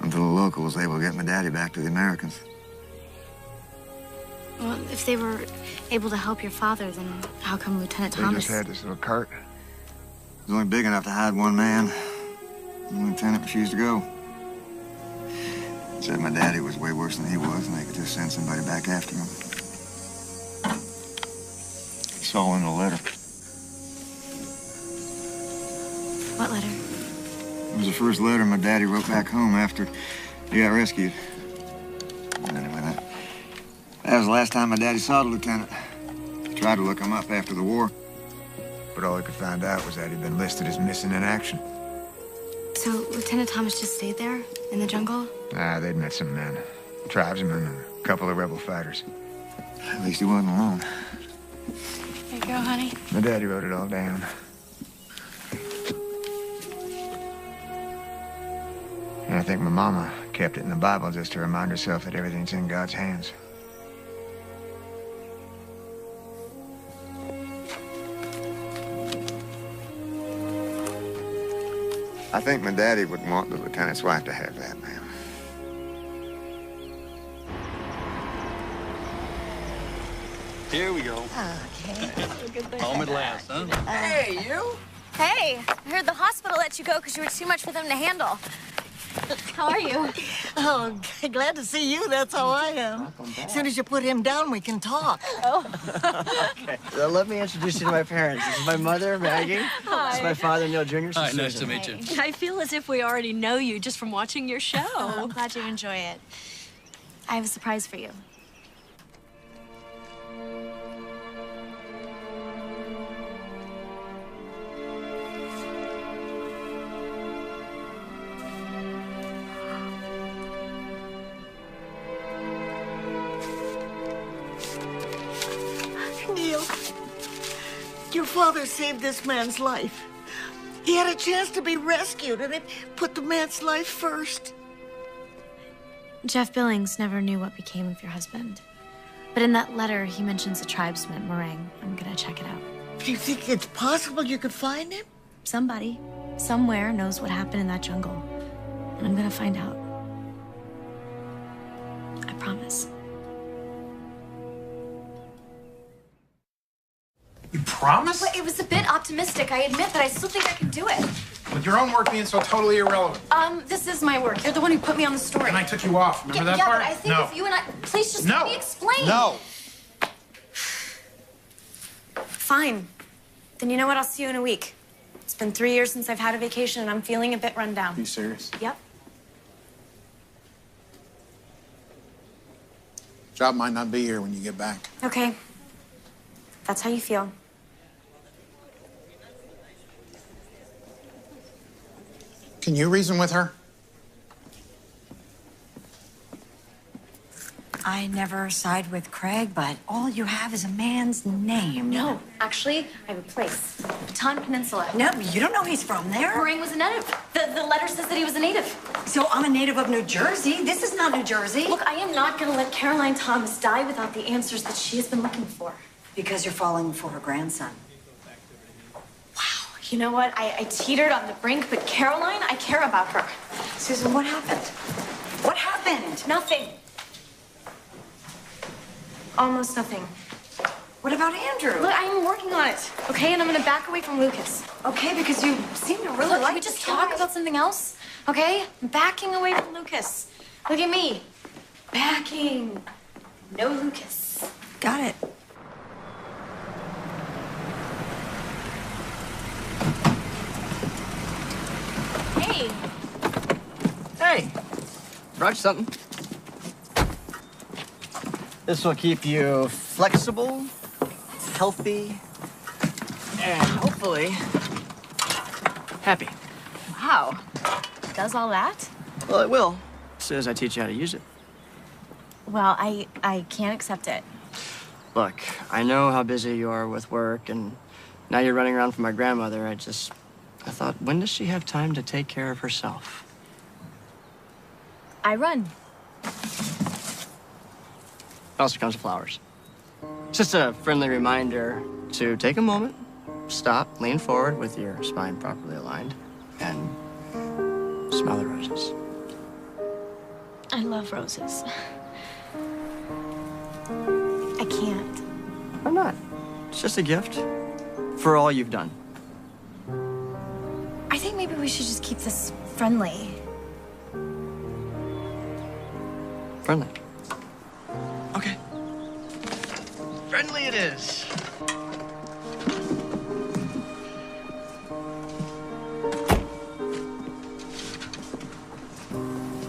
until the locals were able to get my daddy back to the Americans. Well, if they were able to help your father, then how come Lieutenant They Thomas... just had this little cart. It was only big enough to hide one man. The lieutenant refused to go. Said my daddy was way worse than he was, and they could just send somebody back after him. It's all in the letter. What letter? It was the first letter my daddy wrote back home after he got rescued. Anyway, that was the last time my daddy saw the lieutenant. Tried to look him up after the war, but all he could find out was that he'd been listed as missing in action. So Lieutenant Thomas just stayed there in the jungle? Nah, they'd met some men, tribesmen, and a couple of rebel fighters. At least he wasn't alone. There you go, honey. My daddy wrote it all down. And I think my mama kept it in the Bible just to remind herself that everything's in God's hands. I think my daddy would want the lieutenant's wife to have that, ma'am. Here we go. Okay. Home at last, huh? Hey, you? Hey, I heard the hospital let you go because you were too much for them to handle. How are you? Oh, glad to see you. That's how I am. As soon as you put him down, we can talk. Oh. Okay. Let me introduce you to my parents. This is my mother, Maggie. Hi. This is my father, Neil Jr. Hi, nice to meet you. I feel as if we already know you just from watching your show. I'm glad you enjoy it. I have a surprise for you. Neil, your father saved this man's life. He had a chance to be rescued, and it put the man's life first. Jeff Billings never knew what became of your husband. But in that letter, he mentions a tribesman, Meringue. I'm gonna check it out. Do you think it's possible you could find him? Somebody. somewhere knows what happened in that jungle. And I'm gonna find out. I promise. You promise? But it was a bit optimistic, I admit, but I still think I can do it. With your own work being so totally irrelevant. This is my work. You're the one who put me on the story. And I took you off. Remember that part? But I think if you and I... Please just let me explain. No. Fine. Then you know what? I'll see you in a week. It's been 3 years since I've had a vacation, and I'm feeling a bit run down. Are you serious? Yep. Job might not be here when you get back. Okay. That's how you feel. Can you reason with her? I never side with Craig, but all you have is a man's name. No, actually, I have a place. Baton Peninsula. No, you don't know he's from there. Moraine was a native. The letter says that he was a native. So I'm a native of New Jersey. This is not New Jersey. Look, I am not going to let Caroline Thomas die without the answers that she has been looking for. Because you're falling for her grandson. You know what? I teetered on the brink, but Caroline, I care about her. Susan, what happened? What happened? Nothing. Almost nothing. What about Andrew? Look, I'm working on it, okay? And I'm gonna back away from Lucas. Okay, because you seem to really Look, like can we just talk about something else? Okay? I'm backing away from Lucas. Look at me. Backing. No Lucas. Got it. Hey. Hey, brought you something. This will keep you flexible, healthy, and hopefully happy. Wow. Does all that? Well, it will, as soon as I teach you how to use it. Well, I can't accept it. Look, I know how busy you are with work, and now you're running around for my grandmother. I thought, when does she have time to take care of herself? I run. Also comes flowers. It's just a friendly reminder to take a moment, stop, lean forward with your spine properly aligned, and smell the roses. I love roses. I can't. Why not? It's just a gift for all you've done. I think maybe we should just keep this friendly. Friendly. Okay. Friendly it is.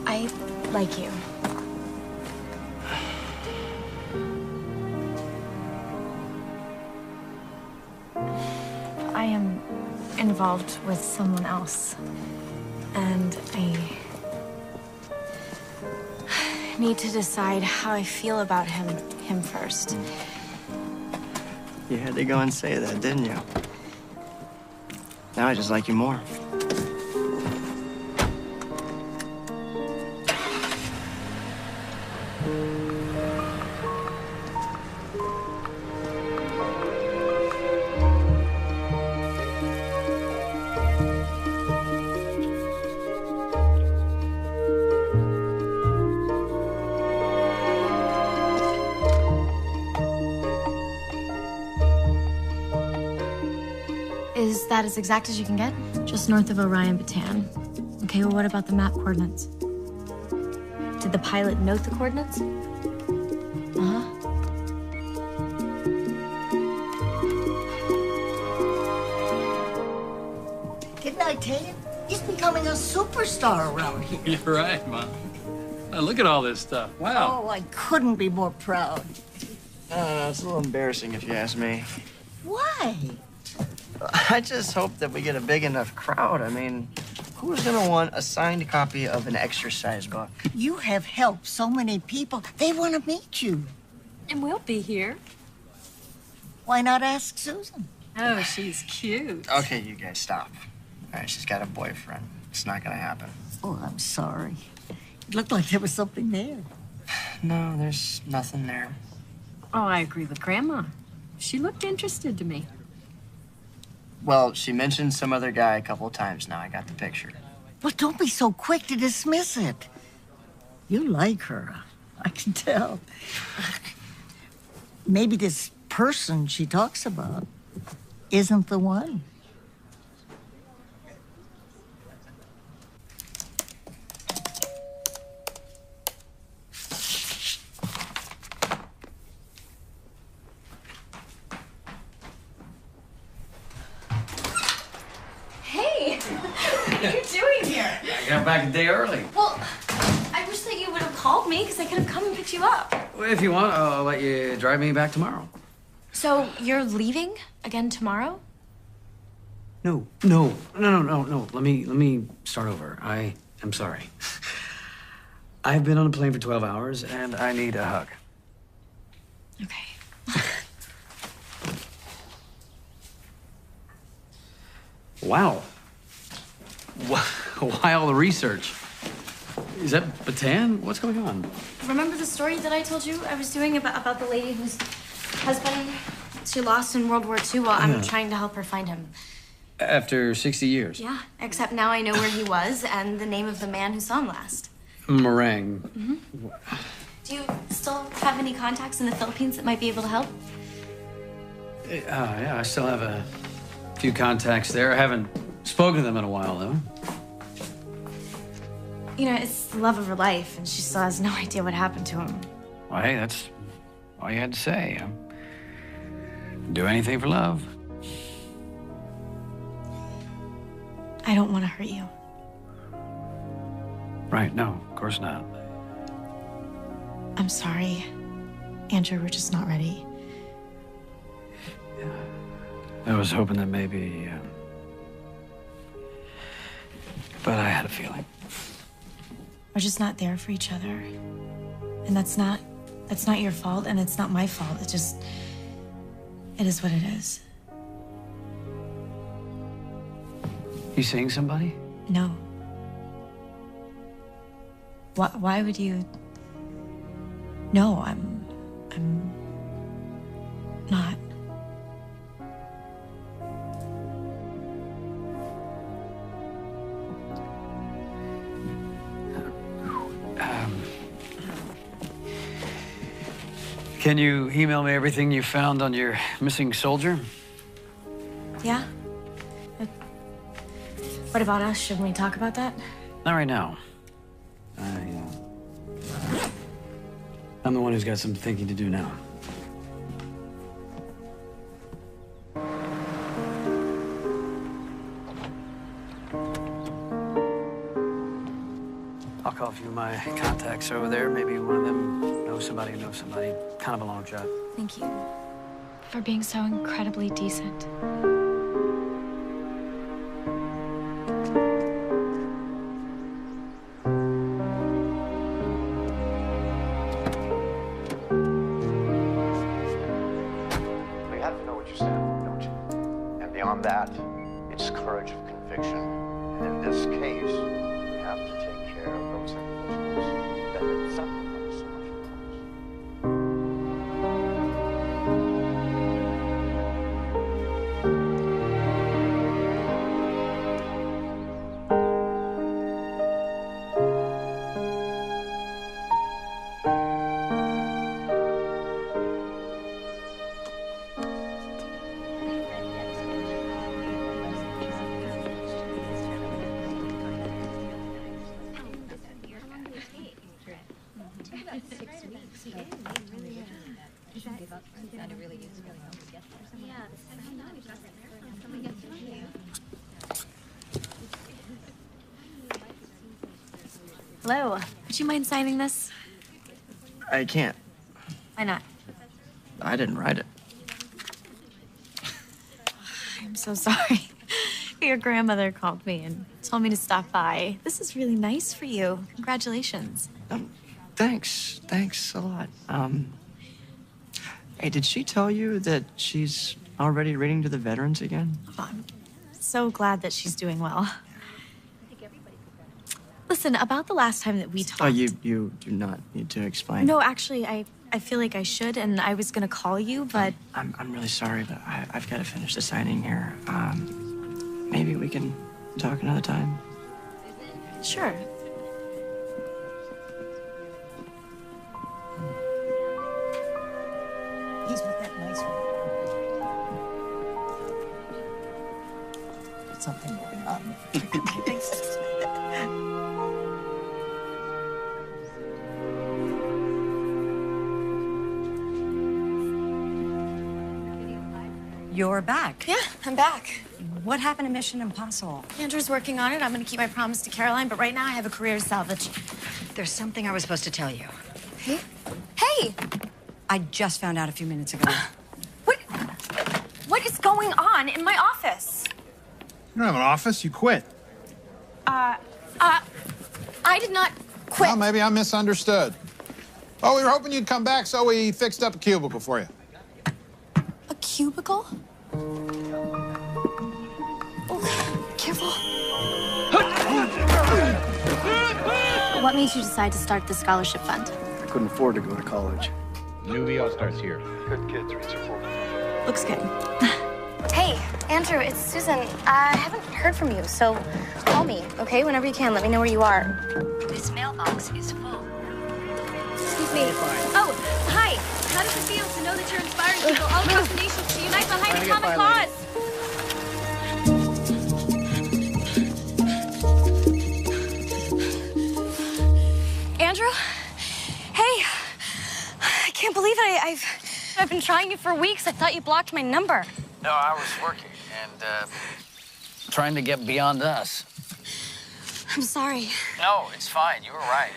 I like you. I am involved with someone else, and I need to decide how I feel about him first. You had to go and say that, didn't you? Now I just like you more. Is that as exact as you can get? Just north of Orion, Bataan. Okay, well, what about the map coordinates? Did the pilot note the coordinates? Uh-huh. Didn't I tell you? He's becoming a superstar around here. You're right, Mom. Look at all this stuff. Wow. Oh, I couldn't be more proud. It's a little embarrassing if you ask me. Why? I just hope that we get a big enough crowd. I mean, who's gonna want a signed copy of an exercise book? You have helped so many people. They want to meet you. And we'll be here. Why not ask Susan? Oh, she's cute. Okay, you guys stop. All right, she's got a boyfriend. It's not gonna happen. Oh, I'm sorry. It looked like there was something there. No, there's nothing there. Oh, I agree with Grandma. She looked interested to me. Well, she mentioned some other guy a couple of times now. I got the picture. Well, don't be so quick to dismiss it. You like her. I can tell. Maybe this person she talks about isn't the one. Hey, what are you doing here? I got back a day early. Well, I wish that you would have called me because I could have come and picked you up. Well, if you want, I'll let you drive me back tomorrow. So you're leaving again tomorrow? No. Let me start over. I am sorry. I've been on a plane for 12 hours and I need a hug. Okay. Wow. Why all the research? Is that Bataan? What's going on? Remember the story that I told you I was doing about the lady whose husband she lost in World War II while I'm trying to help her find him? After 60 years? Yeah, except now I know where he was and the name of the man who saw him last. Meringue. Mm-hmm. Do you still have any contacts in the Philippines that might be able to help? Yeah, I still have a few contacts there. I haven't spoken to them in a while, though. You know, it's the love of her life, and she still has no idea what happened to him. Well, hey, that's all you had to say. Do anything for love. I don't want to hurt you. Right, no, of course not. I'm sorry. Andrew, we're just not ready. I was hoping that maybe... but I had a feeling. We're just not there for each other. And that's not your fault, and it's not my fault. It is what it is. You seeing somebody? No. Why would you? No, I'm not. Can you email me everything you found on your missing soldier? Yeah? What about us? Shouldn't we talk about that? Not right now. I'm the one who's got some thinking to do now. I'll call a few of my contacts over there. Maybe one of them knows somebody who knows somebody. Kind of a long shot. Thank you for being so incredibly decent. You have to know what you stand for, don't you? And beyond that, it's courage of conviction. And in this case, we have to take care of those individuals that have sacrificed so much for us. Hello. Would you mind signing this? I can't. Why not? I didn't write it. I'm so sorry. Your grandmother called me and told me to stop by. This is really nice for you. Congratulations. Thanks. Thanks a lot. Hey, did she tell you that she's already reading to the veterans again? I'm so glad that she's doing well. Listen, about the last time that we talked... Oh, you do not need to explain. No, actually, I feel like I should, and I was gonna call you, but... I'm really sorry, but I've got to finish the signing here. Maybe we can talk another time. Sure. He's with that nice one. Something going on. You're back. Yeah, I'm back. What happened to Mission Impossible? Andrew's working on it. I'm gonna keep my promise to Caroline, but right now I have a career to salvage. There's something I was supposed to tell you. Hey? Hey! I just found out a few minutes ago. What is going on in my office? You don't have an office, you quit. I did not quit. Well, maybe I misunderstood. Oh, we were hoping you'd come back, so we fixed up a cubicle for you. A cubicle? Oh, careful. What made you decide to start the scholarship fund? I couldn't afford to go to college. New EO starts here. Good kids, reach your full. Looks good. Hey, Andrew, it's Susan. I haven't heard from you, so call me, okay? Whenever you can, let me know where you are. This mailbox is full. Excuse me. Oh, hi. How does it feel to know that you're inspiring people all across the nation to unite behind a common cause? Andrew? Hey. I can't believe it. I've been trying you for weeks. I thought you blocked my number. No, I was working and trying to get beyond us. I'm sorry. No, it's fine. You were right.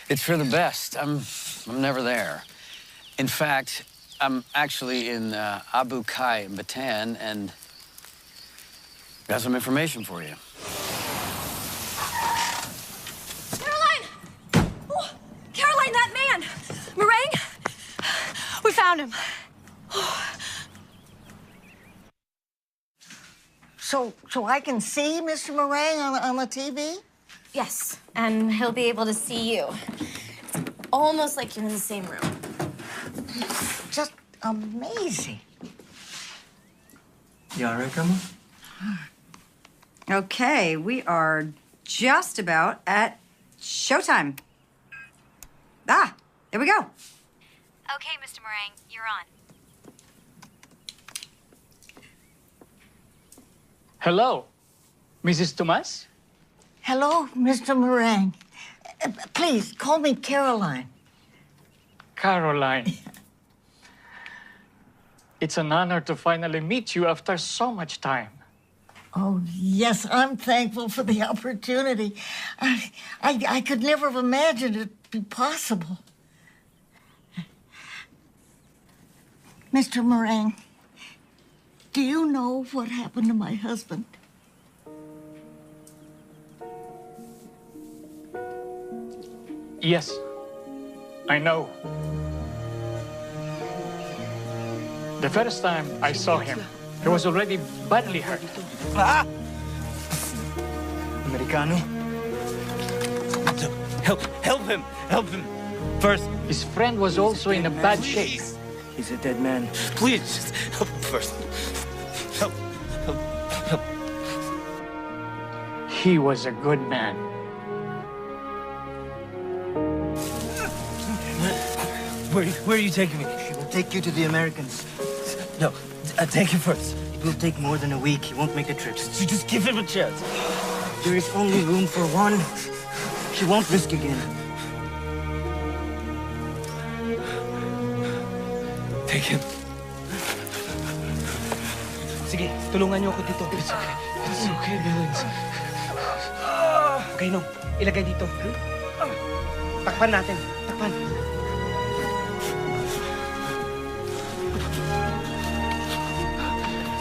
It's for the best. I'm never there. In fact, I'm actually in Abu Kai in Bataan, and got some information for you. Caroline! Oh, Caroline, that man! Meringue? We found him. So I can see Mr. Meringue on the TV? Yes, and he'll be able to see you. It's almost like you're in the same room. Just amazing. You all right, Grandma? Okay, we are just about at showtime. Ah, there we go. Okay, Mr. Meringue, you're on. Hello, Mrs. Tomas? Hello, Mr. Meringue. Please, call me Caroline. Caroline. It's an honor to finally meet you after so much time. Oh, yes, I'm thankful for the opportunity. I could never have imagined it'd be possible. Mr. Meringue, do you know what happened to my husband? Yes, I know. The first time I saw him, he was already badly hurt. Ah! Americano? Help him! Help him! First. His friend was also in a bad shape. He's a dead man. Please, just help him first. Help. He was a good man. Where are you taking me? We'll take you to the Americans. No, take him first. It will take more than a week. He won't make the trip. Just give him a chance. There is only room for one. He won't risk again. Take him. Sige, tulungan niyo ako dito. It's okay. It's okay, Billings. Okay, no. Ilagay dito. Takpan natin. Takpan.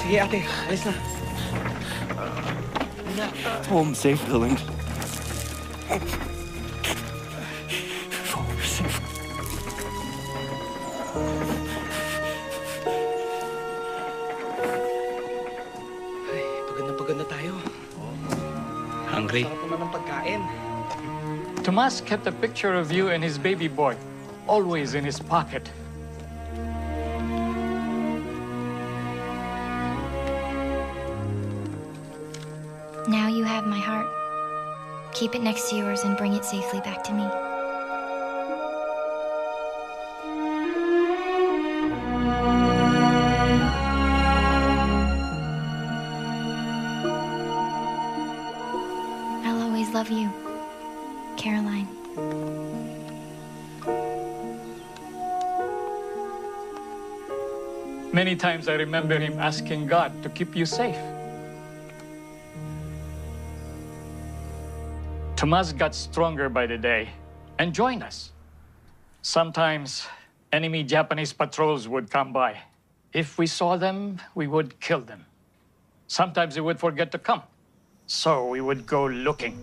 Sige, ate. Alis na. Home safe, Billings. Home safe. Pagod na tayo. Hungry? Sarap naman ng pagkain. Tomas kept a picture of you and his baby boy, always in his pocket. Now you have my heart. Keep it next to yours and bring it safely back to me. I'll always love you, Caroline. Many times I remember him asking God to keep you safe. Tomas got stronger by the day and joined us. Sometimes enemy Japanese patrols would come by. If we saw them, we would kill them. Sometimes they would forget to come, so we would go looking.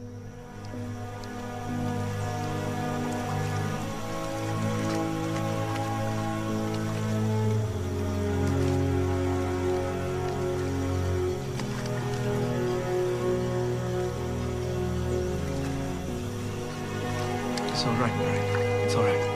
It's all right, Mary. It's all right.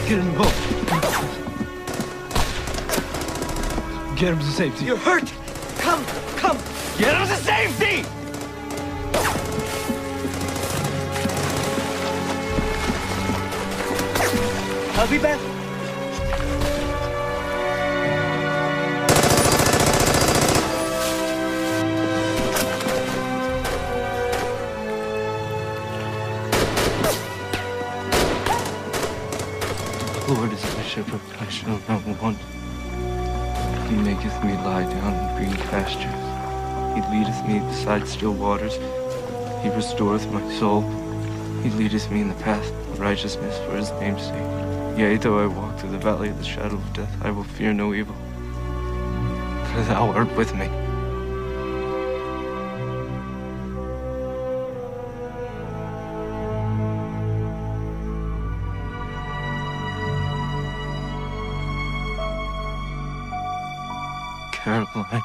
Get in the boat. Get him to safety. You're hurt! Come! Get him to safety! I'll be back. The Lord is my shepherd, I shall not want. He maketh me lie down in green pastures. He leadeth me beside still waters. He restoreth my soul. He leadeth me in the path of righteousness for his name's sake. Yea, though I walk through the valley of the shadow of death, I will fear no evil. For thou art with me. Caroline.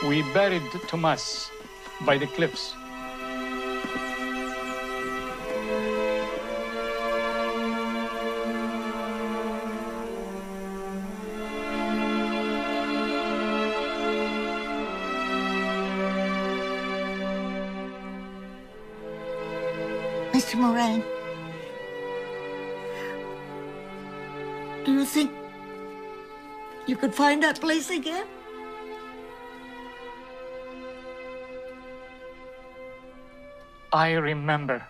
We buried Tomas by the cliffs. Mr. Moran, do you think you could find that place again? I remember.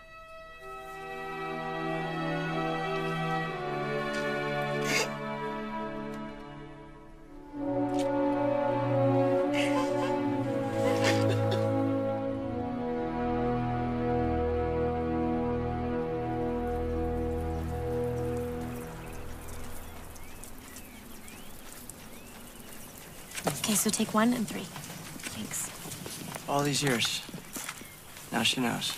Okay, so take 1 and 3. Thanks. All these years. Now she knows.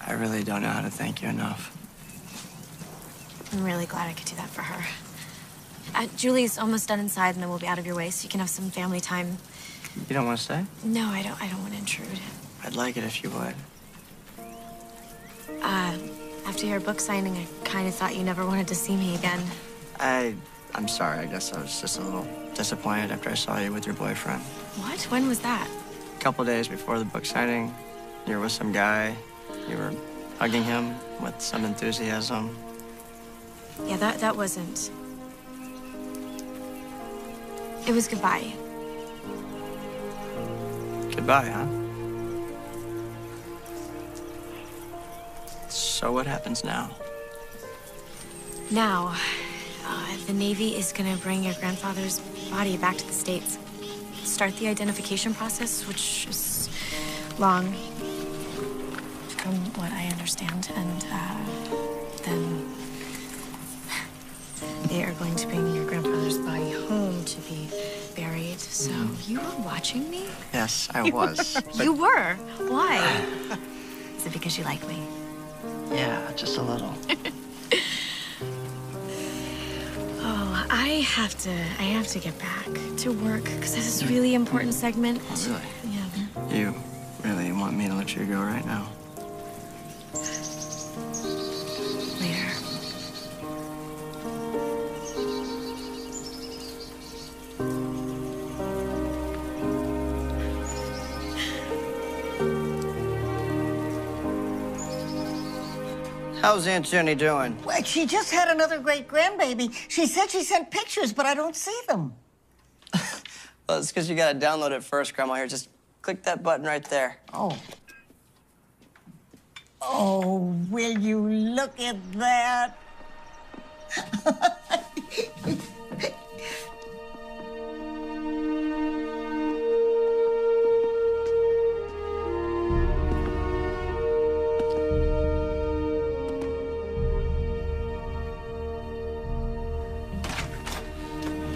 I really don't know how to thank you enough. I'm really glad I could do that for her. Julie's almost done inside, and then we'll be out of your way, so you can have some family time. You don't want to stay? No, I don't want to intrude. I'd like it if you would. After your book signing, I kind of thought you never wanted to see me again. I'm sorry. I guess I was just a little disappointed after I saw you with your boyfriend. What? When was that? A couple days before the book signing, you were with some guy. You were hugging him with some enthusiasm. Yeah, that wasn't... It was goodbye. Goodbye, huh? So what happens now? Now, the Navy is gonna bring your grandfather's body back to the States. Start the identification process, which is long, from what I understand, and then they are going to bring your grandfather's body home to be buried. So you were watching me? Yes, I was. You were? Why? Is it because you like me? Yeah, just a little. Oh, I have to get back to work because this is a really important segment. Oh, really? Yeah. You really want me to let you go right now? Later. How's Aunt Jenny doing? Well, she just had another great grandbaby. She said she sent pictures, but I don't see them. Well, it's because you got to download it first, Grandma. Here, just click that button right there. Oh. Oh, will you look at that?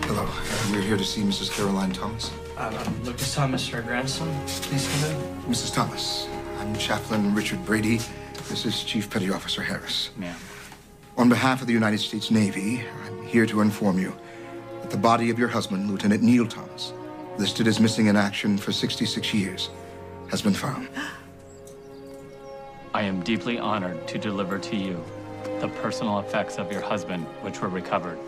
Hello. We're here to see Mrs. Caroline Thomas. I'm Lucas Thomas, her grandson. Please come in. Mrs. Thomas, I'm Chaplain Richard Brady. This is Chief Petty Officer Harris. Ma'am. On behalf of the United States Navy, I'm here to inform you that the body of your husband, Lieutenant Neil Thomas, listed as missing in action for 66 years, has been found. I am deeply honored to deliver to you the personal effects of your husband, which were recovered.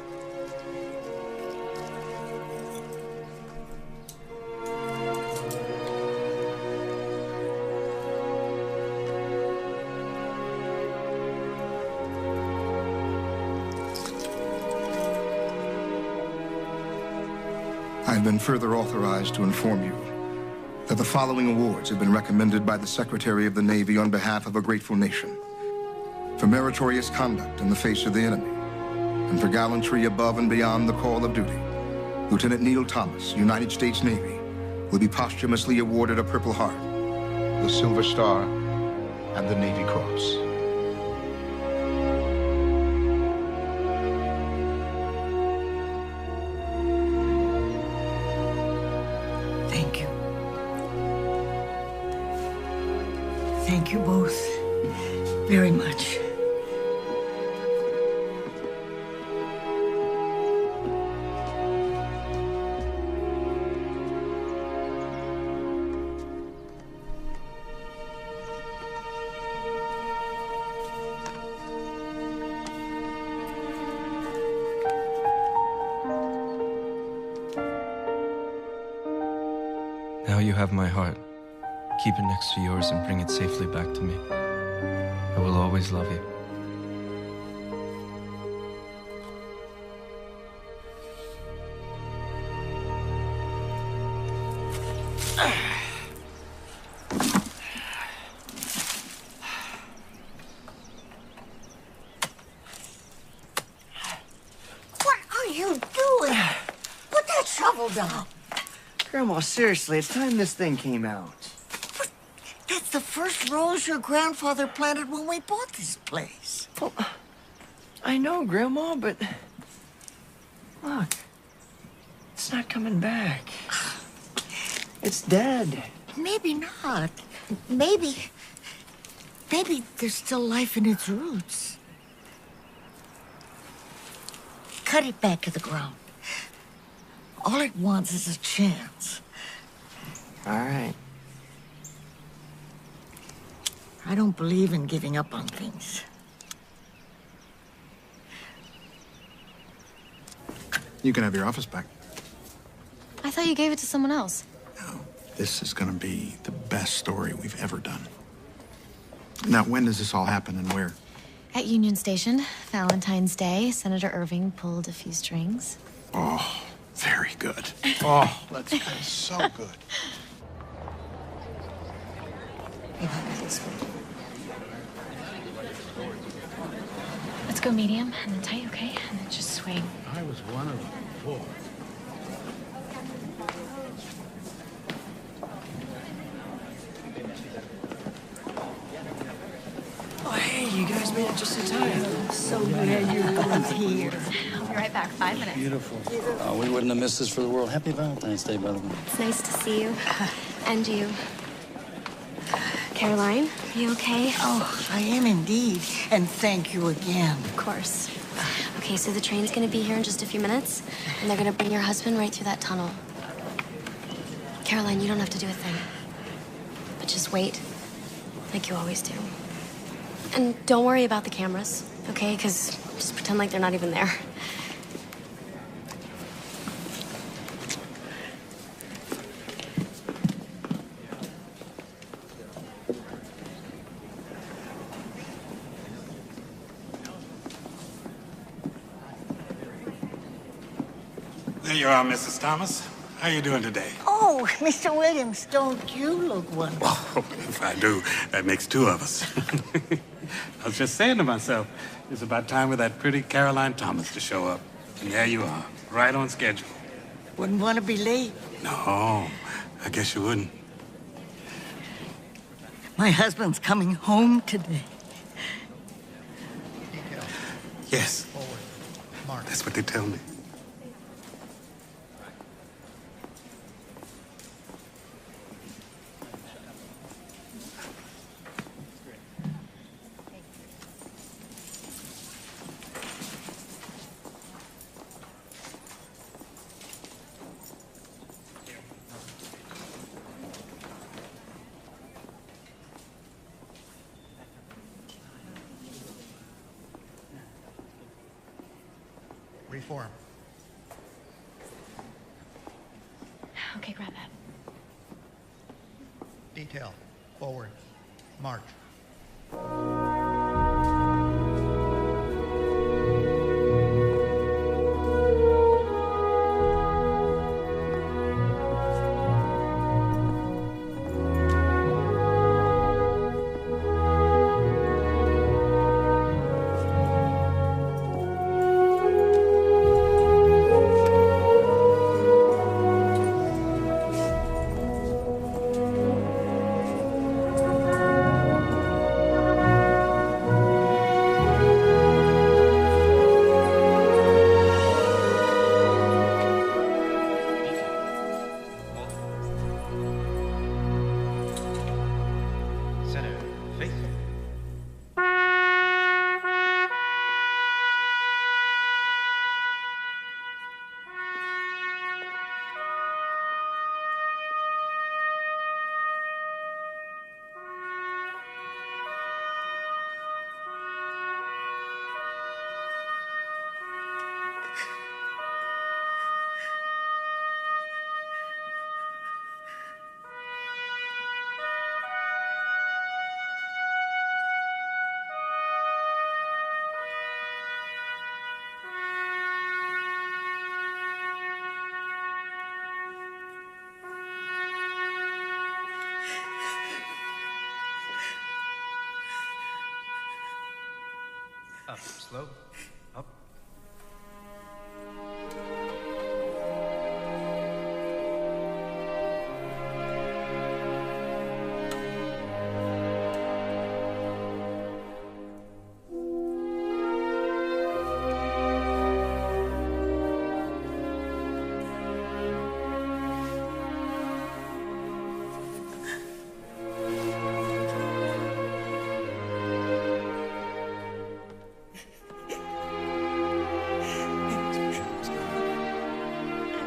I've been further authorized to inform you that the following awards have been recommended by the Secretary of the Navy on behalf of a grateful nation: for meritorious conduct in the face of the enemy, and for gallantry above and beyond the call of duty, Lieutenant Neil Thomas, United States Navy, will be posthumously awarded a Purple Heart, the Silver Star, and the Navy Cross. Thank you. Thank you both very much. Now you have my heart. Keep it next to yours and bring it safely back to me. always love you. What are you doing? Put that shovel down. Grandma, seriously, it's time this thing came out. That's the first rose your grandfather planted when we bought this place. Well, I know, Grandma, but look, it's not coming back. It's dead. Maybe not. Maybe there's still life in its roots. Cut it back to the ground. All it wants is a chance. All right. I don't believe in giving up on things. You can have your office back. I thought you gave it to someone else. This is gonna be the best story we've ever done. Now, when does this all happen and where? At Union Station, Valentine's Day, Senator Irving pulled a few strings. Oh, very good. Oh, that's so good. Let's go medium and then tight, okay? And then just swing. I was one of 4. Oh, hey, you guys made it just in time. I'm so glad you're both here. I'll be right back. 5 minutes. Beautiful. We wouldn't have missed this for the world. Happy Valentine's Day, by the way. It's nice to see you. And you. Caroline, are you okay? Oh, I am indeed. And thank you again. Of course. Okay, so the train's gonna be here in just a few minutes, and they're gonna bring your husband right through that tunnel. Caroline, you don't have to do a thing. But just wait, like you always do. And don't worry about the cameras, okay? Because just pretend like they're not even there. There you are, Mrs. Thomas. How you doing today? Oh, Mr. Williams, don't you look wonderful? Oh, if I do, that makes 2 of us. I was just saying to myself, it's about time for that pretty Caroline Thomas to show up. And there you are, right on schedule. Wouldn't want to be late. No, I guess you wouldn't. My husband's coming home today. Yes. That's what they tell me. Reform. Okay, grab that. Detail. Forward. March. Up, slow, up.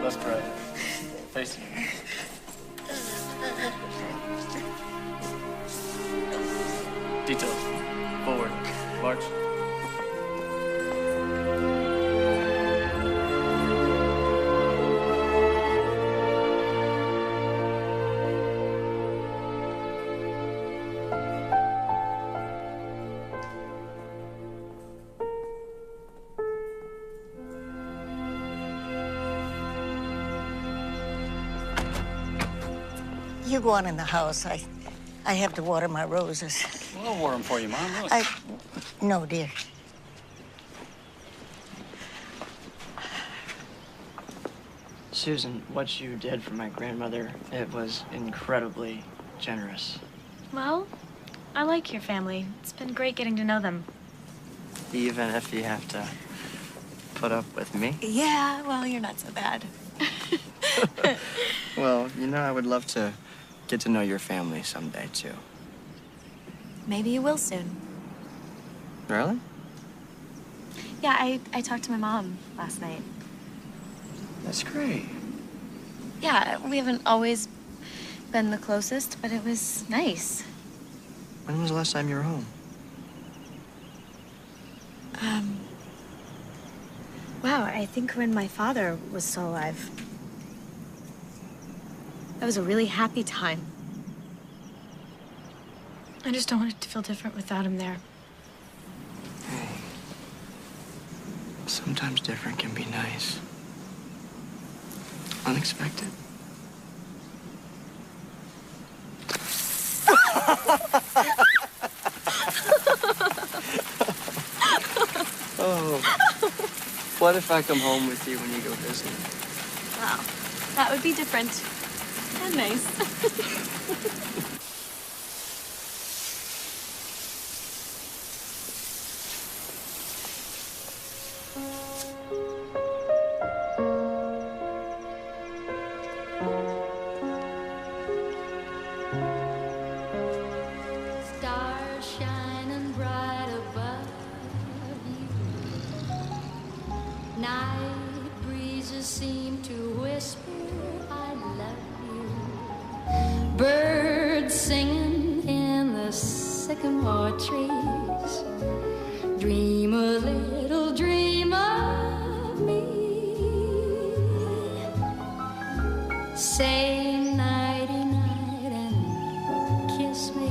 Left, right. Facing. Details. Forward. March. You go on in the house. I have to water my roses. Well, I'll water them for you, Mom. Look. No, dear. Susan, what you did for my grandmother, it was incredibly generous. Well, I like your family. It's been great getting to know them. Even if you have to put up with me. Yeah, well, you're not so bad. Well, you know, I would love to get to know your family someday, too. Maybe you will soon. Really? Yeah, I talked to my mom last night. That's great. Yeah, we haven't always been the closest, but it was nice. When was the last time you were home? Wow, I think when my father was still alive. That was a really happy time. I just don't want it to feel different without him there. Hey. Sometimes different can be nice. Unexpected. Oh. What if I come home with you when you go visit? Wow, that would be different. And nice. Stars shining bright above you. Night breezes seem to whisper, I love you. Birds singing in the sycamore trees. Dream a little dream of me. Say nighty-night and kiss me.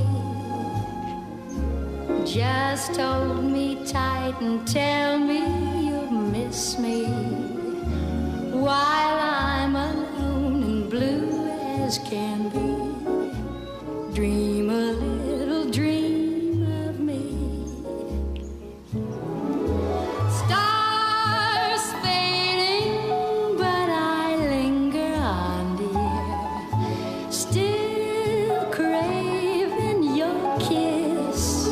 Just hold me tight and tell me you'll miss me while I'm alone and blue as can be. Dream a little dream of me. Stars fading, but I linger on, dear. Still craving your kiss.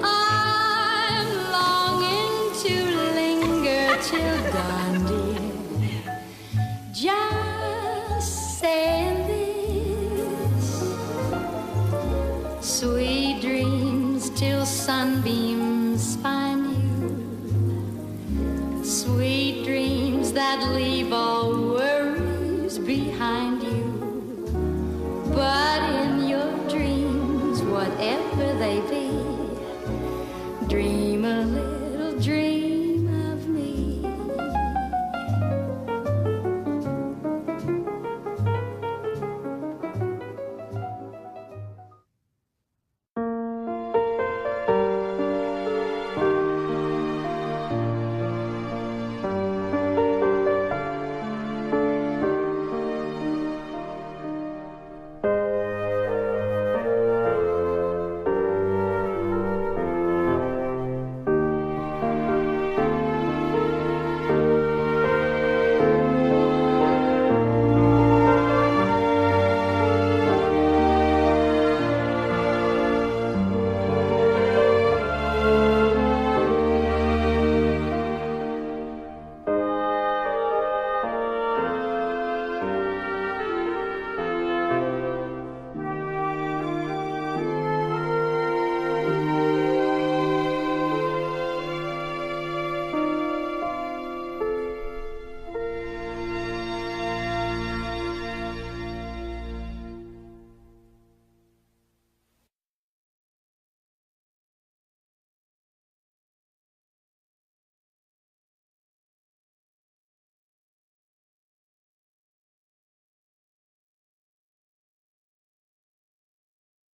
I'm longing to linger till dawn, dear. Just saying this. Sweet dreams till sunbeams find